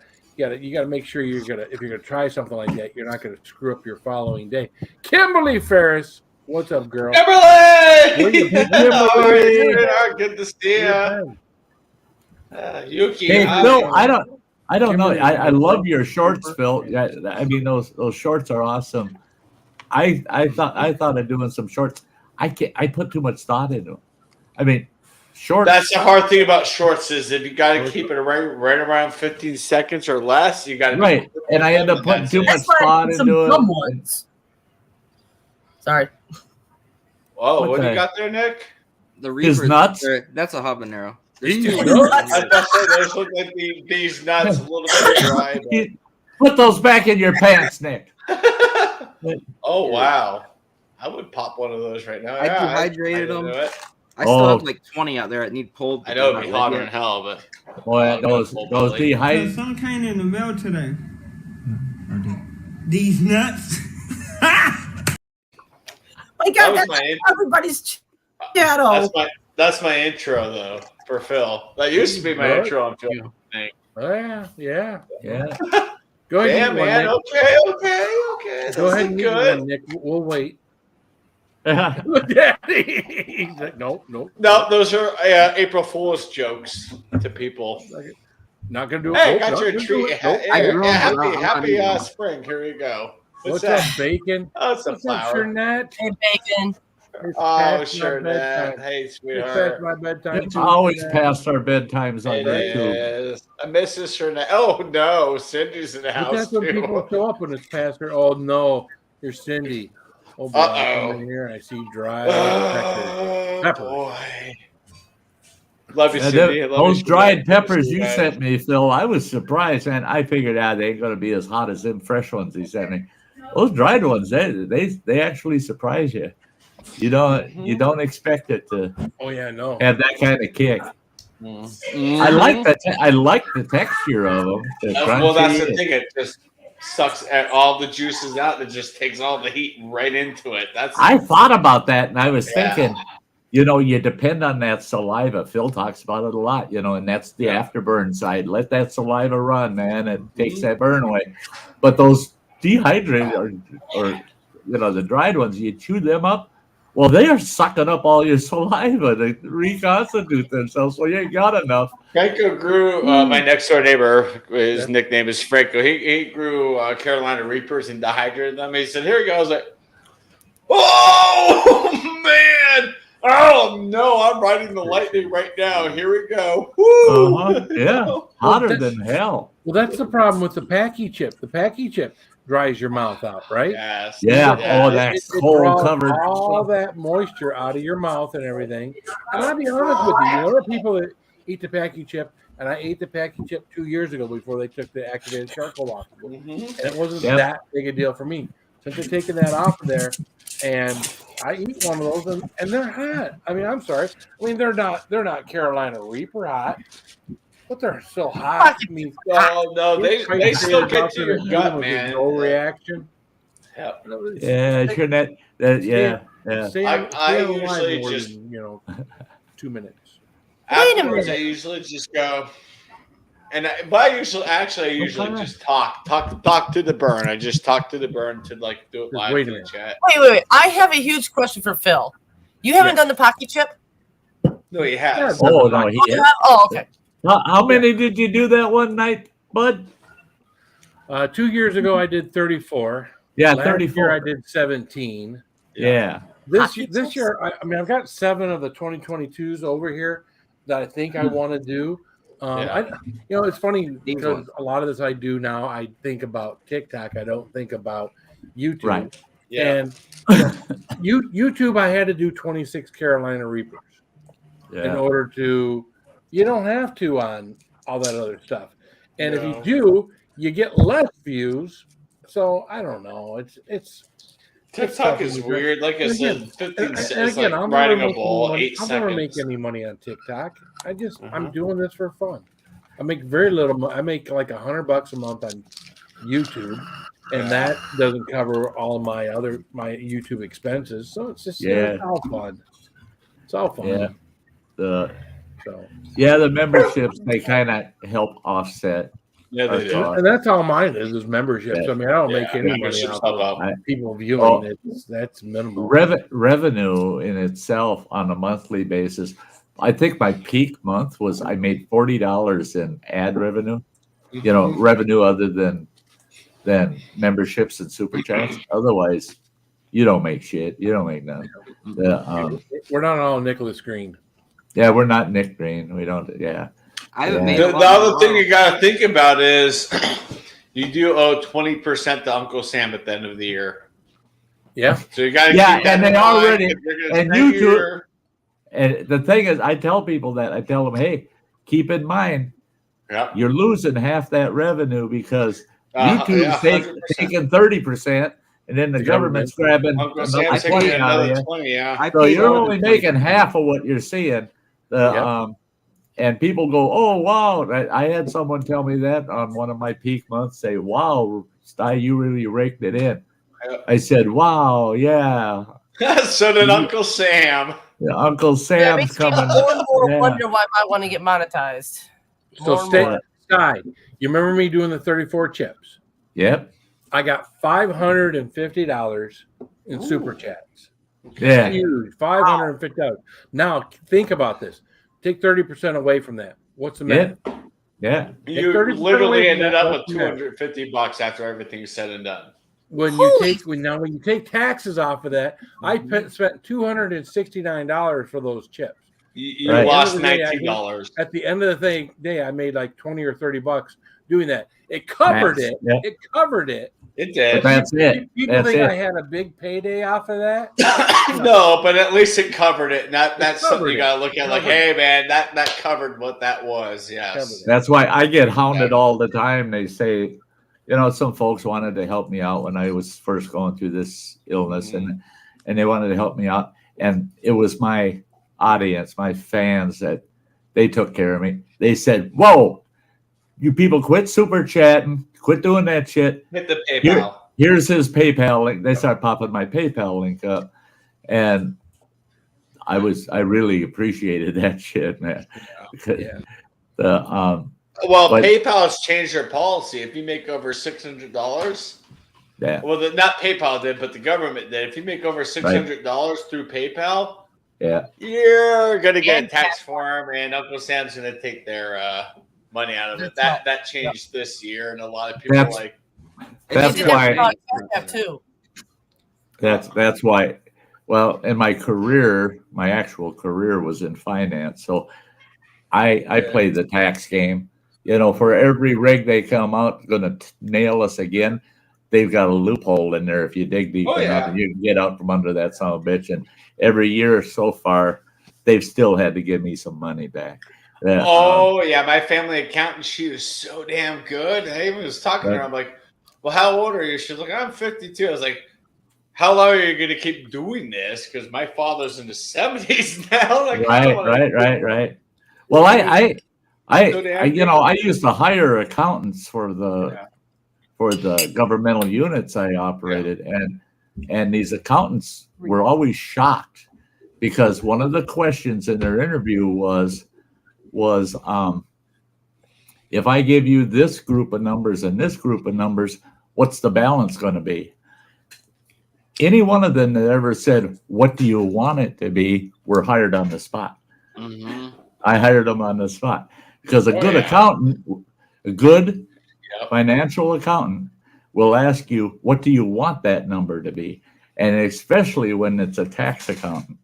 Speaker 2: make sure if you're gonna try something like that, you're not gonna screw up your following day. Kimberly Ferris, what's up, girl?
Speaker 3: Kimberly, good to see you. Yuki,
Speaker 4: hey, Phil, I don't know. I love your shorts, Phil. Yeah, I mean those shorts are awesome. I thought of doing some shorts. I put too much thought into them. I mean, shorts.
Speaker 3: That's the hard thing about shorts is if you got to keep it right around 15 seconds or less, you got to
Speaker 4: right. And I end up putting too much thought into it.
Speaker 6: Sorry.
Speaker 3: Oh, what do you got there, Nick?
Speaker 10: The Reaper.
Speaker 4: Nuts.
Speaker 10: That's a habanero.
Speaker 3: I thought those look like these nuts a little bit dry.
Speaker 4: Put those back in your pants, Nick.
Speaker 3: Oh wow! I would pop one of those right now.
Speaker 10: I dehydrated them. I still have like 20 out there that need pulled.
Speaker 3: I know it'd be hotter than hell, but
Speaker 4: boy, those dehydrated.
Speaker 11: There's some kind in the mail today. These nuts.
Speaker 6: My God, that's everybody's shadow.
Speaker 3: That's my intro though for Phil. That used to be my intro on Phil.
Speaker 2: Oh yeah.
Speaker 3: Go ahead. Yeah, man. Okay.
Speaker 2: Go ahead and good. Nick. We'll wait. Daddy. He's like, nope.
Speaker 3: No, those are April Fool's jokes to people.
Speaker 2: Not gonna do it.
Speaker 3: Hey, got your treat. Happy spring. Here we go.
Speaker 2: What's up, Bacon?
Speaker 3: Oh, it's a flower.
Speaker 2: Nat?
Speaker 6: Hey, Bacon.
Speaker 3: Oh, sure, Nat. Hey, sweetheart.
Speaker 2: My bedtime.
Speaker 4: It's always past our bedtimes on there too.
Speaker 3: I miss this for Nat. Oh no, Cindy's in the house.
Speaker 2: That's when people show up when it's past her. Oh no, you're Cindy. Oh boy, I come in here and I see dried peppers.
Speaker 3: Boy. Love you, Cindy.
Speaker 4: Those dried peppers you sent me, Phil, I was surprised, man. I figured out they ain't gonna be as hot as them fresh ones he sent me. Those dried ones, they actually surprise you. You don't expect it to.
Speaker 2: Oh yeah, no.
Speaker 4: Have that kind of kick. I like the texture of them.
Speaker 3: Well, that's the thing. It just sucks all the juices out. It just takes all the heat right into it. I
Speaker 4: thought about that, and I was thinking, you depend on that saliva. Phil talks about it a lot, and that's the afterburn side. Let that saliva run, man. It takes that burn away. But those dehydrated or the dried ones, you chew them up. Well, they are sucking up all your saliva to reconstitute themselves, so you ain't got enough.
Speaker 3: Franco grew, my next door neighbor, his nickname is Franco. He grew Carolina Reapers and dehydrated them. He said, here he goes. Oh man! Oh no! I'm riding the lightning right now. Here we go. Woo!
Speaker 4: Yeah, hotter than hell.
Speaker 2: Well, that's the problem with the Packy chip. The Packy chip dries your mouth out, right?
Speaker 3: Yes.
Speaker 4: Yeah.
Speaker 3: Yes.
Speaker 4: Oh, that
Speaker 2: It
Speaker 4: cold
Speaker 2: draws
Speaker 4: covered.
Speaker 2: all that moisture out of your mouth and everything. And I'll be honest with you, there are people that eat the Packy chip, and I ate the Packy chip 2 years ago before they took the activated charcoal off of it. And it wasn't that big a deal for me. Since they're taking that off of there, and I eat one of those, and they're hot. I mean, I'm sorry. I mean, they're not Carolina Reaper hot, but they're still hot. I mean,
Speaker 3: no, they still get to your gut, man.
Speaker 2: No reaction.
Speaker 4: Yeah, sure. Yeah.
Speaker 3: I usually just
Speaker 2: 2 minutes.
Speaker 3: Afterwards, I usually just go, but I usually just talk to the burn. I just talk to the burn to like do it live in the chat.
Speaker 6: Wait. I have a huge question for Phil. You haven't done the Pocky chip?
Speaker 3: No, he has.
Speaker 4: Oh no, he has.
Speaker 6: Oh, okay.
Speaker 4: How many did you do that one night, Bud?
Speaker 2: 2 years ago, I did 34.
Speaker 4: Yeah,
Speaker 2: Last
Speaker 4: 34.
Speaker 2: year I did 17.
Speaker 4: Yeah.
Speaker 2: This year, I mean, I've got 7 of the 2022s over here that I think I want to do. It's funny because a lot of this I do now. I think about TikTok. I don't think about YouTube.
Speaker 4: Right.
Speaker 3: Yeah.
Speaker 2: And YouTube, I had to do 26 Carolina Reapers in order to. You don't have to on all that other stuff, and if you do, you get less views. So I don't know. It's
Speaker 3: TikTok is weird. Like I said, 15 seconds.
Speaker 2: And again,
Speaker 3: Like
Speaker 2: I'll
Speaker 3: riding
Speaker 2: never
Speaker 3: a bull. 8
Speaker 2: I'll
Speaker 3: seconds.
Speaker 2: never make any money on TikTok. I'm doing this for fun. I make very little. I make like $100 a month on YouTube, and that doesn't cover all of my YouTube expenses. So it's just it's all fun. It's all fun.
Speaker 4: Yeah. The memberships, they kind of help offset.
Speaker 3: Yeah, they do.
Speaker 2: And that's all mine is memberships. I mean, I don't make any money off of people viewing it. That's minimal.
Speaker 4: Revenue in itself on a monthly basis. I think my peak month was I made $40 in ad revenue. Revenue other than memberships and super chats. Otherwise, you don't make shit. You don't make nothing.
Speaker 2: We're not all Nicholas Green.
Speaker 4: Yeah, we're not Nick Green. We don't. Yeah.
Speaker 3: The other thing you got to think about is you do owe 20% to Uncle Sam at the end of the year.
Speaker 2: Yeah.
Speaker 3: So you got to
Speaker 4: keep that in mind. And YouTube. And the thing is, I tell people that. I tell them, hey, keep in mind, you're losing half that revenue because YouTube's taking 30%, and then the government's grabbing another 20 out of you.
Speaker 3: 20, yeah.
Speaker 4: So you're only making half of what you're seeing. And people go, oh, wow. I had someone tell me that on one of my peak months, say, wow, Sty, you really raked it in. I said, wow, yeah.
Speaker 3: So did Uncle Sam.
Speaker 4: Yeah, Uncle Sam's coming.
Speaker 6: More and more wonder why I want to get monetized.
Speaker 2: So Sty, you remember me doing the 34 chips?
Speaker 4: Yep.
Speaker 2: I got $550 in super chats.
Speaker 4: Yeah.
Speaker 2: Huge. $550. Now think about this. Take 30% away from that. What's the matter?
Speaker 4: Yeah.
Speaker 3: You literally ended up with $250 after everything's said and done.
Speaker 2: When you take taxes off of that, I spent $269 for those chips.
Speaker 3: You lost $19.
Speaker 2: At the end of the day, I made like $20 or $30 doing that. It covered it.
Speaker 4: Yeah.
Speaker 2: It covered it.
Speaker 3: It did.
Speaker 4: But that's it.
Speaker 2: People think I had a big payday off of that.
Speaker 3: No, but at least it covered it. That's something you got to look at. Like, hey, man, that covered what that was. Yes.
Speaker 4: That's why I get hounded all the time. They say, some folks wanted to help me out when I was first going through this illness, and they wanted to help me out. And it was my audience, my fans, that they took care of me. They said, whoa, you people quit super chatting, quit doing that shit.
Speaker 3: Hit the PayPal.
Speaker 4: Here's his PayPal link. They start popping my PayPal link up. And I really appreciated that shit, man.
Speaker 3: Yeah. PayPal has changed their policy. If you make over $600, not PayPal did, but the government did. If you make over $600 through PayPal, you're gonna get a tax form, and Uncle Sam's gonna take their money out of it. That changed this year, and a lot of people
Speaker 4: that's why
Speaker 6: too.
Speaker 4: That's why. Well, in my career, my actual career was in finance, so I played the tax game. For every rig they come out going to nail us again, they've got a loophole in there. If you dig deep enough, and you can get out from under that son of a bitch. And every year so far, they've still had to give me some money back.
Speaker 3: My family accountant, she was so damn good. I even was talking to her. I'm like, well, how old are you? She's like, I'm 52. I was like, how long are you going to keep doing this? Because my father's in the 70s now. Like,
Speaker 4: Right. Well, I used to hire accountants for the governmental units I operated, and these accountants were always shocked because one of the questions in their interview was if I give you this group of numbers and this group of numbers, what's the balance going to be? Any one of them that ever said, what do you want it to be, were hired on the spot.
Speaker 3: Mm-hmm.
Speaker 4: I hired them on the spot because a good accountant, a good financial accountant will ask you, what do you want that number to be? And especially when it's a tax accountant,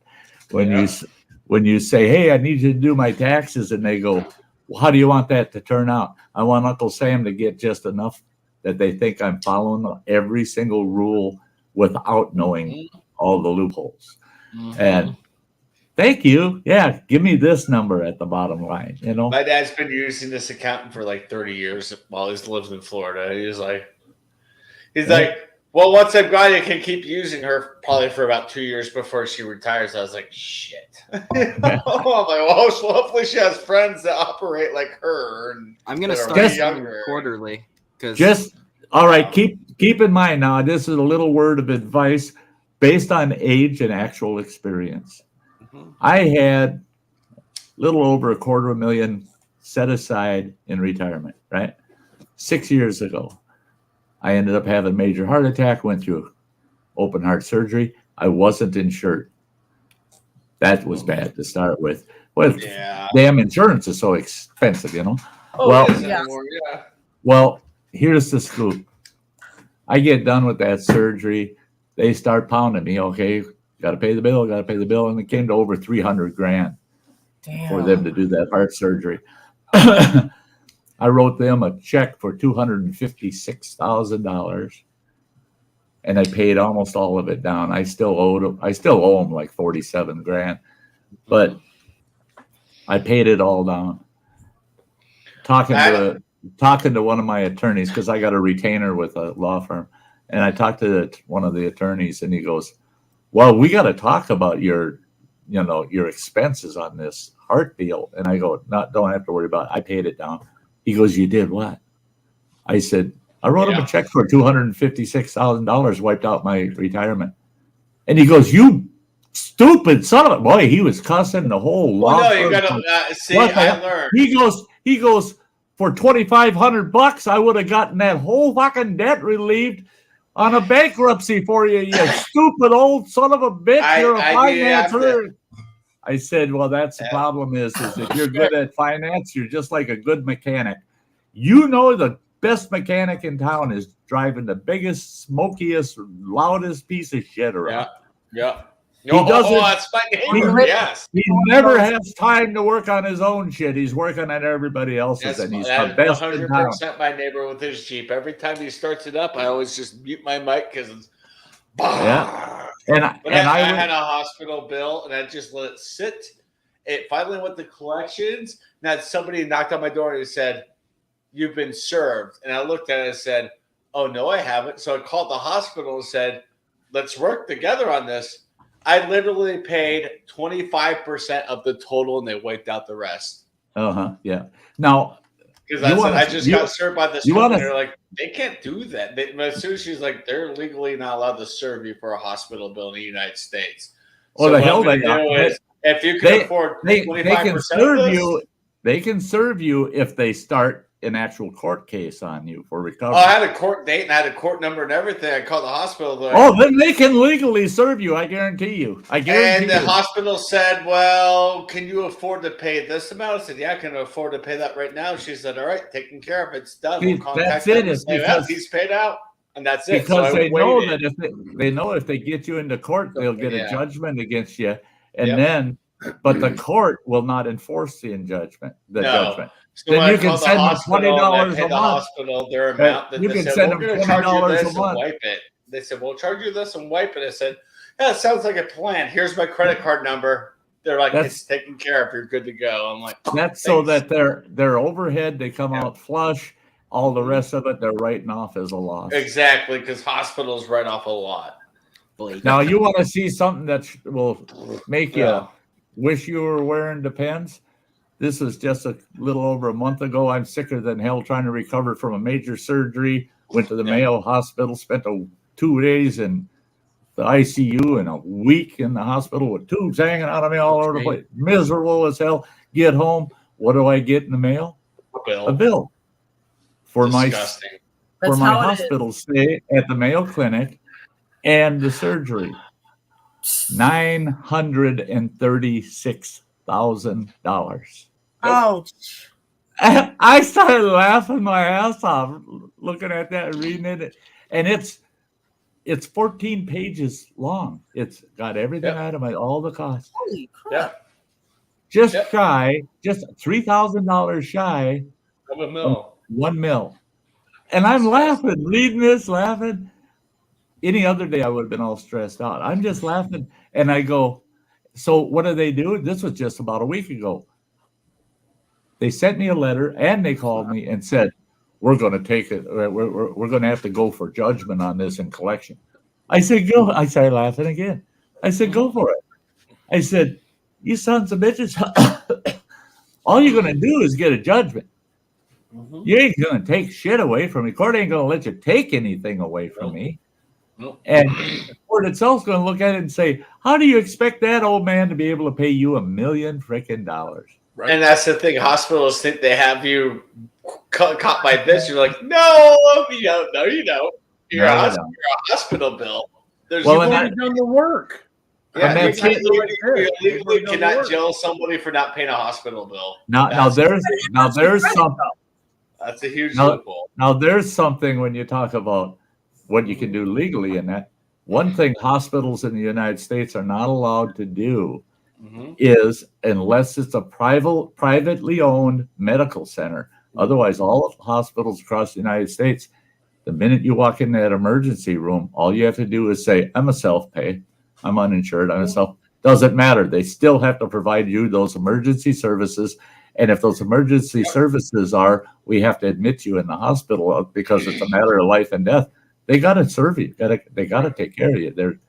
Speaker 4: when you say, hey, I need you to do my taxes, and they go, well, how do you want that to turn out? I want Uncle Sam to get just enough that they think I'm following every single rule without knowing all the loopholes.
Speaker 3: Mm-hmm.
Speaker 4: And thank you. Yeah, give me this number at the bottom line.
Speaker 3: My dad's been using this accountant for like 30 years while he's lived in Florida. He's like, well, once I'm glad I can keep using her probably for about 2 years before she retires. I was like, shit. I'm like, well, hopefully she has friends that operate like her. And
Speaker 10: I'm gonna start younger quarterly.
Speaker 4: All right. Keep in mind now. This is a little word of advice based on age and actual experience. Mm-hmm. I had a little over $250,000 set aside in retirement. Right, 6 years ago. I ended up having a major heart attack, went through open heart surgery. I wasn't insured. That was bad to start with. Well, damn insurance is so expensive, Well, here's the scoop. I get done with that surgery. They start pounding me. Okay, got to pay the bill, And it came to over $300,000 for them to do that heart surgery. I wrote them a check for $256,000, and I paid almost all of it down. I still owe them like $47,000, but I paid it all down. Talking to one of my attorneys, because I got a retainer with a law firm, and I talked to one of the attorneys, and he goes, "Well, we got to talk about your expenses on this heart deal." And I go, "No, don't have to worry about it. I paid it down." He goes, "You did what?" I said, "I wrote him a check for $256,000, wiped out my retirement." And he goes, "You stupid son of a..." Boy, he was cussing the whole law.
Speaker 3: Well, no, you gotta see. I learned.
Speaker 4: He goes, "For $2,500, I would have gotten that whole fucking debt relieved on a bankruptcy for you, you stupid old son of a bitch. You're a financer." I said, "Well, that's the problem is if you're good at finance, you're just like a good mechanic. The best mechanic in town is driving the biggest, smokiest, loudest piece of shit around."
Speaker 3: Yeah.
Speaker 4: He doesn't.
Speaker 3: That's my neighbor. Yes.
Speaker 4: He never has time to work on his own shit. He's working on everybody else's, and he's the best in town.
Speaker 3: 100% my neighbor with his Jeep. Every time he starts it up, I always just mute my mic because it's. I had a hospital bill, and I just let it sit. It finally went to collections. Now somebody knocked on my door and said, "You've been served." And I looked at it and said, "Oh no, I haven't." So I called the hospital and said, "Let's work together on this." I literally paid 25% of the total, and they wiped out the rest.
Speaker 4: Yeah. Now,
Speaker 3: because I just got served by this company. They're like, they can't do that. As soon as she's like, they're legally not allowed to serve you for a hospital bill in the United States.
Speaker 4: Well, the hell they are.
Speaker 3: If you can afford 25% of this,
Speaker 4: they can serve you if they start an actual court case on you for recovery.
Speaker 3: Oh, I had a court date and I had a court number and everything. I called the hospital.
Speaker 4: Then they can legally serve you. I guarantee you.
Speaker 3: And the hospital said, "Well, can you afford to pay this amount?" I said, "Yeah, I can afford to pay that right now." She said, "All right, taken care of. It's done. We'll contact him and say, he's paid out." and that's it.
Speaker 4: Because
Speaker 3: so
Speaker 4: they know that if they get you into court, they'll get
Speaker 3: Yeah.
Speaker 4: a judgment against you, and
Speaker 3: Yep.
Speaker 4: then, but the court will not enforce the judgment.
Speaker 3: So
Speaker 4: Then
Speaker 3: when
Speaker 4: you
Speaker 3: I
Speaker 4: can
Speaker 3: called the
Speaker 4: send them
Speaker 3: hospital and
Speaker 4: $20
Speaker 3: I paid
Speaker 4: a
Speaker 3: the
Speaker 4: month.
Speaker 3: hospital their amount, then
Speaker 4: You
Speaker 3: they
Speaker 4: can
Speaker 3: said,
Speaker 4: send
Speaker 3: we're
Speaker 4: them
Speaker 3: going to charge you
Speaker 4: $20
Speaker 3: this
Speaker 4: a
Speaker 3: and
Speaker 4: month.
Speaker 3: wipe it. They said, we'll charge you this and wipe it. I said, yeah, it sounds like a plan. Here's my credit card number. They're like, it's taken care of. You're good to go. I'm like,
Speaker 4: that's so that their overhead, they come out flush. All the rest of it, they're writing off as a loss.
Speaker 3: Exactly, because hospitals write off a lot.
Speaker 4: Now, you want to see something that will make you wish you were wearing Depends? This was just a little over a month ago. I'm sicker than hell trying to recover from a major surgery. Went to the Mayo Hospital, spent 2 days in the ICU and a week in the hospital with tubes hanging out of me all over the place. Miserable as hell. Get home. What do I get in the mail? A bill for
Speaker 3: Disgusting.
Speaker 4: my hospital stay at the Mayo Clinic and the surgery. $936,000.
Speaker 6: Ouch.
Speaker 4: I started laughing my ass off looking at that and reading it. And it's 14 pages long. It's got everything itemized, all the costs.
Speaker 6: Holy crap.
Speaker 4: Just shy, just $3,000 shy
Speaker 3: of a mil.
Speaker 4: $1 million. And I'm laughing, reading this, laughing. Any other day, I would have been all stressed out. I'm just laughing. And I go, so what do they do? This was just about a week ago. They sent me a letter and they called me and said, we're going to take it. We're going to have to go for judgment on this in collection. I said, go. I started laughing again. I said, go for it. I said, you sons of bitches, all you're going to do is get a judgment. You ain't going to take shit away from me. Court ain't going to let you take anything away from me. And the court itself's going to look at it and say, how do you expect that old man to be able to pay you $1 million freaking dollars?
Speaker 3: Right. And that's the thing. Hospitals think they have you caught by this. You're like, no, you don't. No, you don't. You're a hospital bill. You've already done the work. Yeah, you legally cannot jail somebody for not paying a hospital bill.
Speaker 4: Now there's something.
Speaker 3: That's a huge loophole.
Speaker 4: Now there's something when you talk about what you can do legally in that. One thing hospitals in the United States are not allowed to do is, unless it's a privately owned medical center. Otherwise, all hospitals across the United States, the minute you walk in that emergency room, all you have to do is say, I'm a self-pay. I'm uninsured. I'm a self. Doesn't matter. They still have to provide you those emergency services. And if those emergency services are, we have to admit you in the hospital because it's a matter of life and death, they got to serve you. They got to take care of you.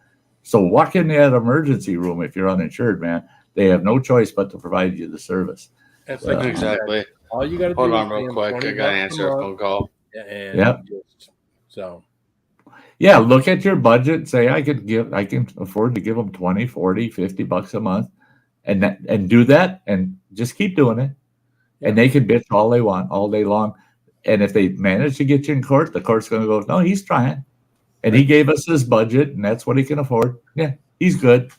Speaker 4: So walk in that emergency room if you're uninsured, man. They have no choice but to provide you the service.
Speaker 2: That's exactly. All you got to do.
Speaker 3: Hold on real quick. I got to answer a phone call.
Speaker 4: Yeah, look at your budget. Say I can afford to give them 20, 40, 50 bucks a month, and do that, and just keep doing it. And they can bitch all they want all day long. And if they manage to get you in court, the court's going to go, no, he's trying. And he gave us his budget, and that's what he can afford. Yeah, he's good.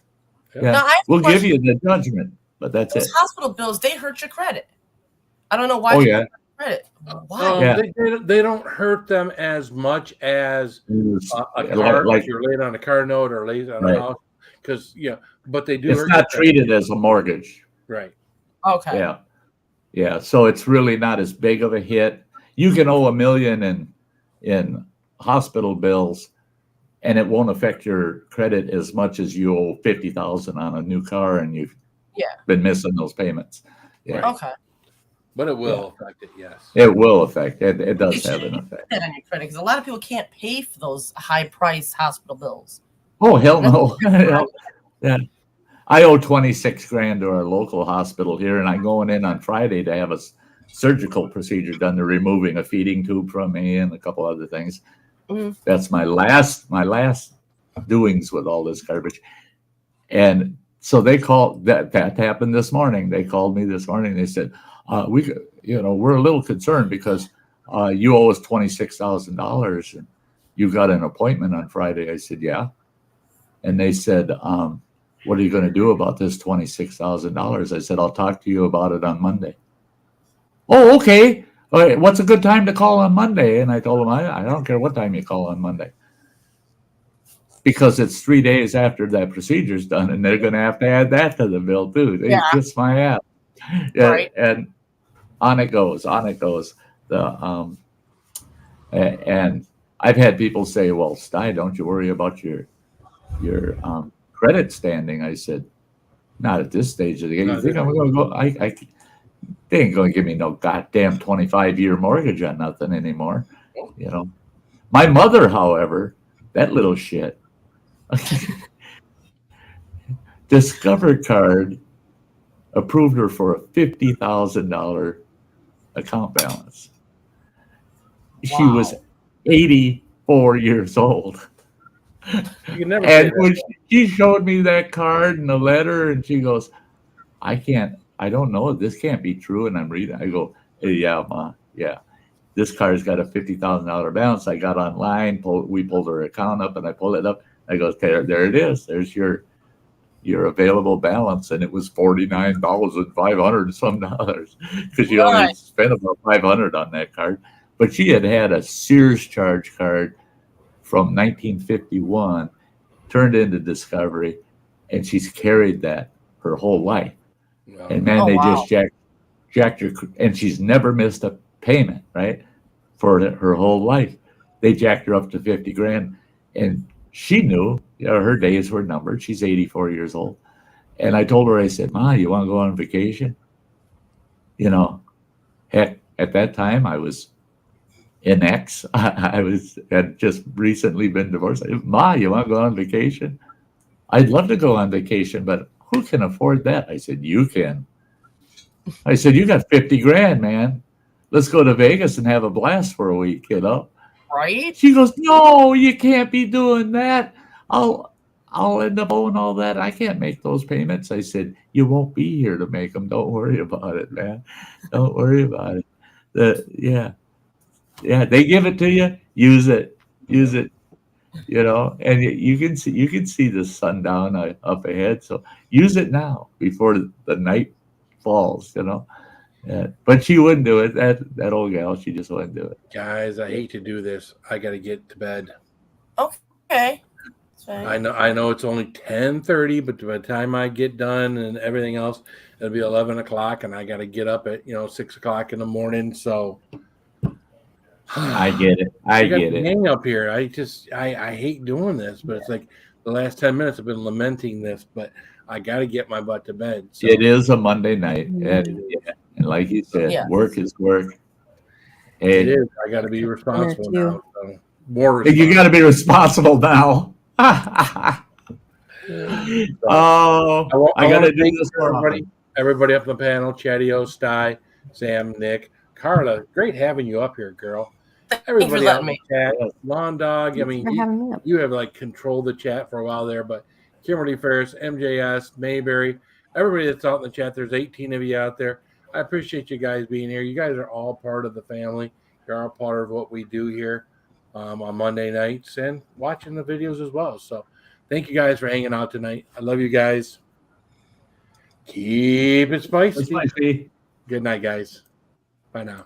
Speaker 4: Yeah,
Speaker 6: now,
Speaker 4: we'll give you the judgment, but that's it.
Speaker 6: Hospital bills, they hurt your credit. I don't know why. Credit.
Speaker 2: Why? They don't hurt them as much as a car. Like you're late on a car note or late on a house, because but they do.
Speaker 4: It's not treated as a mortgage,
Speaker 2: right?
Speaker 6: Okay.
Speaker 4: Yeah. So it's really not as big of a hit. You can owe $1 million in hospital bills, and it won't affect your credit as much as you owe $50,000 on a new car, and you've been missing those payments. Yeah.
Speaker 6: Right. Okay.
Speaker 2: But it will affect it, yes.
Speaker 4: It will affect it. It does have an effect.
Speaker 6: That on your credit, because a lot of people can't pay for those high-priced hospital bills.
Speaker 4: Oh hell no! Yeah, I owe $26,000 to our local hospital here, and I'm going in on Friday to have a surgical procedure done. They're removing a feeding tube from me and a couple other things. That's my last doings with all this garbage. And so they called. That happened this morning. They called me this morning. They said, we're a little concerned because you owe us $26,000 and you got an appointment on Friday. I said, yeah. And they said, what are you going to do about this $26,000? I said, I'll talk to you about it on Monday. Oh, okay. Okay, what's a good time to call on Monday? And I told him, I don't care what time you call on Monday. Because it's 3 days after that procedure's done, and they're going to have to add that to the bill, too. They kiss my ass. Yeah,
Speaker 6: Right.
Speaker 4: And on it goes. And I've had people say, well, Sty, don't you worry about your credit standing. I said, not at this stage of the game. You think I'm going to go? They ain't going to give me no goddamn 25-year mortgage on nothing anymore. You know, my mother, however, that little shit, Discover Card approved her for a $50,000 account balance. She was 84 years old.
Speaker 2: You can never
Speaker 4: And when she showed me that card and the letter, and she goes, I don't know, this can't be true. And I'm reading, I go, hey, yeah, Ma, yeah. This card's got a $50,000 balance. I got online, we pulled her account up, and I pulled it up. I go, okay, there it is. There's your available balance, and it was $49,500 some dollars because she only spent about $500 on that card. But she had a Sears charge card from 1951, turned into Discovery, and she's carried that her whole life. Wow. And then they just jacked her, and she's never missed a payment, right? For her whole life. They jacked her up to $50,000, and she knew, her days were numbered. She's 84 years old. And I told her, I said, Ma, you want to go on vacation? Heck, at that time I was an ex. Had just recently been divorced. Ma, you want to go on vacation? I'd love to go on vacation, but who can afford that? I said, you can. I said, you got $50,000, man. Let's go to Vegas and have a blast for a week,
Speaker 6: Right?
Speaker 4: She goes, no, you can't be doing that. I'll end up owing all that. I can't make those payments. I said, you won't be here to make them. Don't worry about it, man. Don't worry about it. Yeah, they give it to you. Use it. And you can see the sundown up ahead. So use it now before the night falls. But she wouldn't do it. That old gal, she just wouldn't do it.
Speaker 2: Guys, I hate to do this. I got to get to bed.
Speaker 6: Okay.
Speaker 2: I know it's only 10:30, but by the time I get done and everything else, it'll be 11 o'clock, and I got to get up at 6 o'clock in the morning. So
Speaker 4: I get it. I get it.
Speaker 2: Hang up here. I hate doing this, but it's like the last 10 minutes I've been lamenting this, but I got to get my butt to bed. So.
Speaker 4: It is a Monday night, and like you said, work is work. And
Speaker 2: it is. I got to be responsible now. So more responsible.
Speaker 4: You got to be responsible now. I got to do this for
Speaker 2: everybody up on the panel. Chatty-O, Sty, Sam, Nick, Carla. Great having you up here, girl. Everybody up in the chat. Lawn Dog. I mean, you have like controlled the chat for a while there, but Kimberly Ferris, MJS, Mayberry, everybody that's out in the chat. There's 18 of you out there. I appreciate you guys being here. You guys are all part of the family. You're all part of what we do here on Monday nights and watching the videos as well. So thank you guys for hanging out tonight. I love you guys. Keep it spicy.
Speaker 4: Good
Speaker 2: night, guys. Bye now.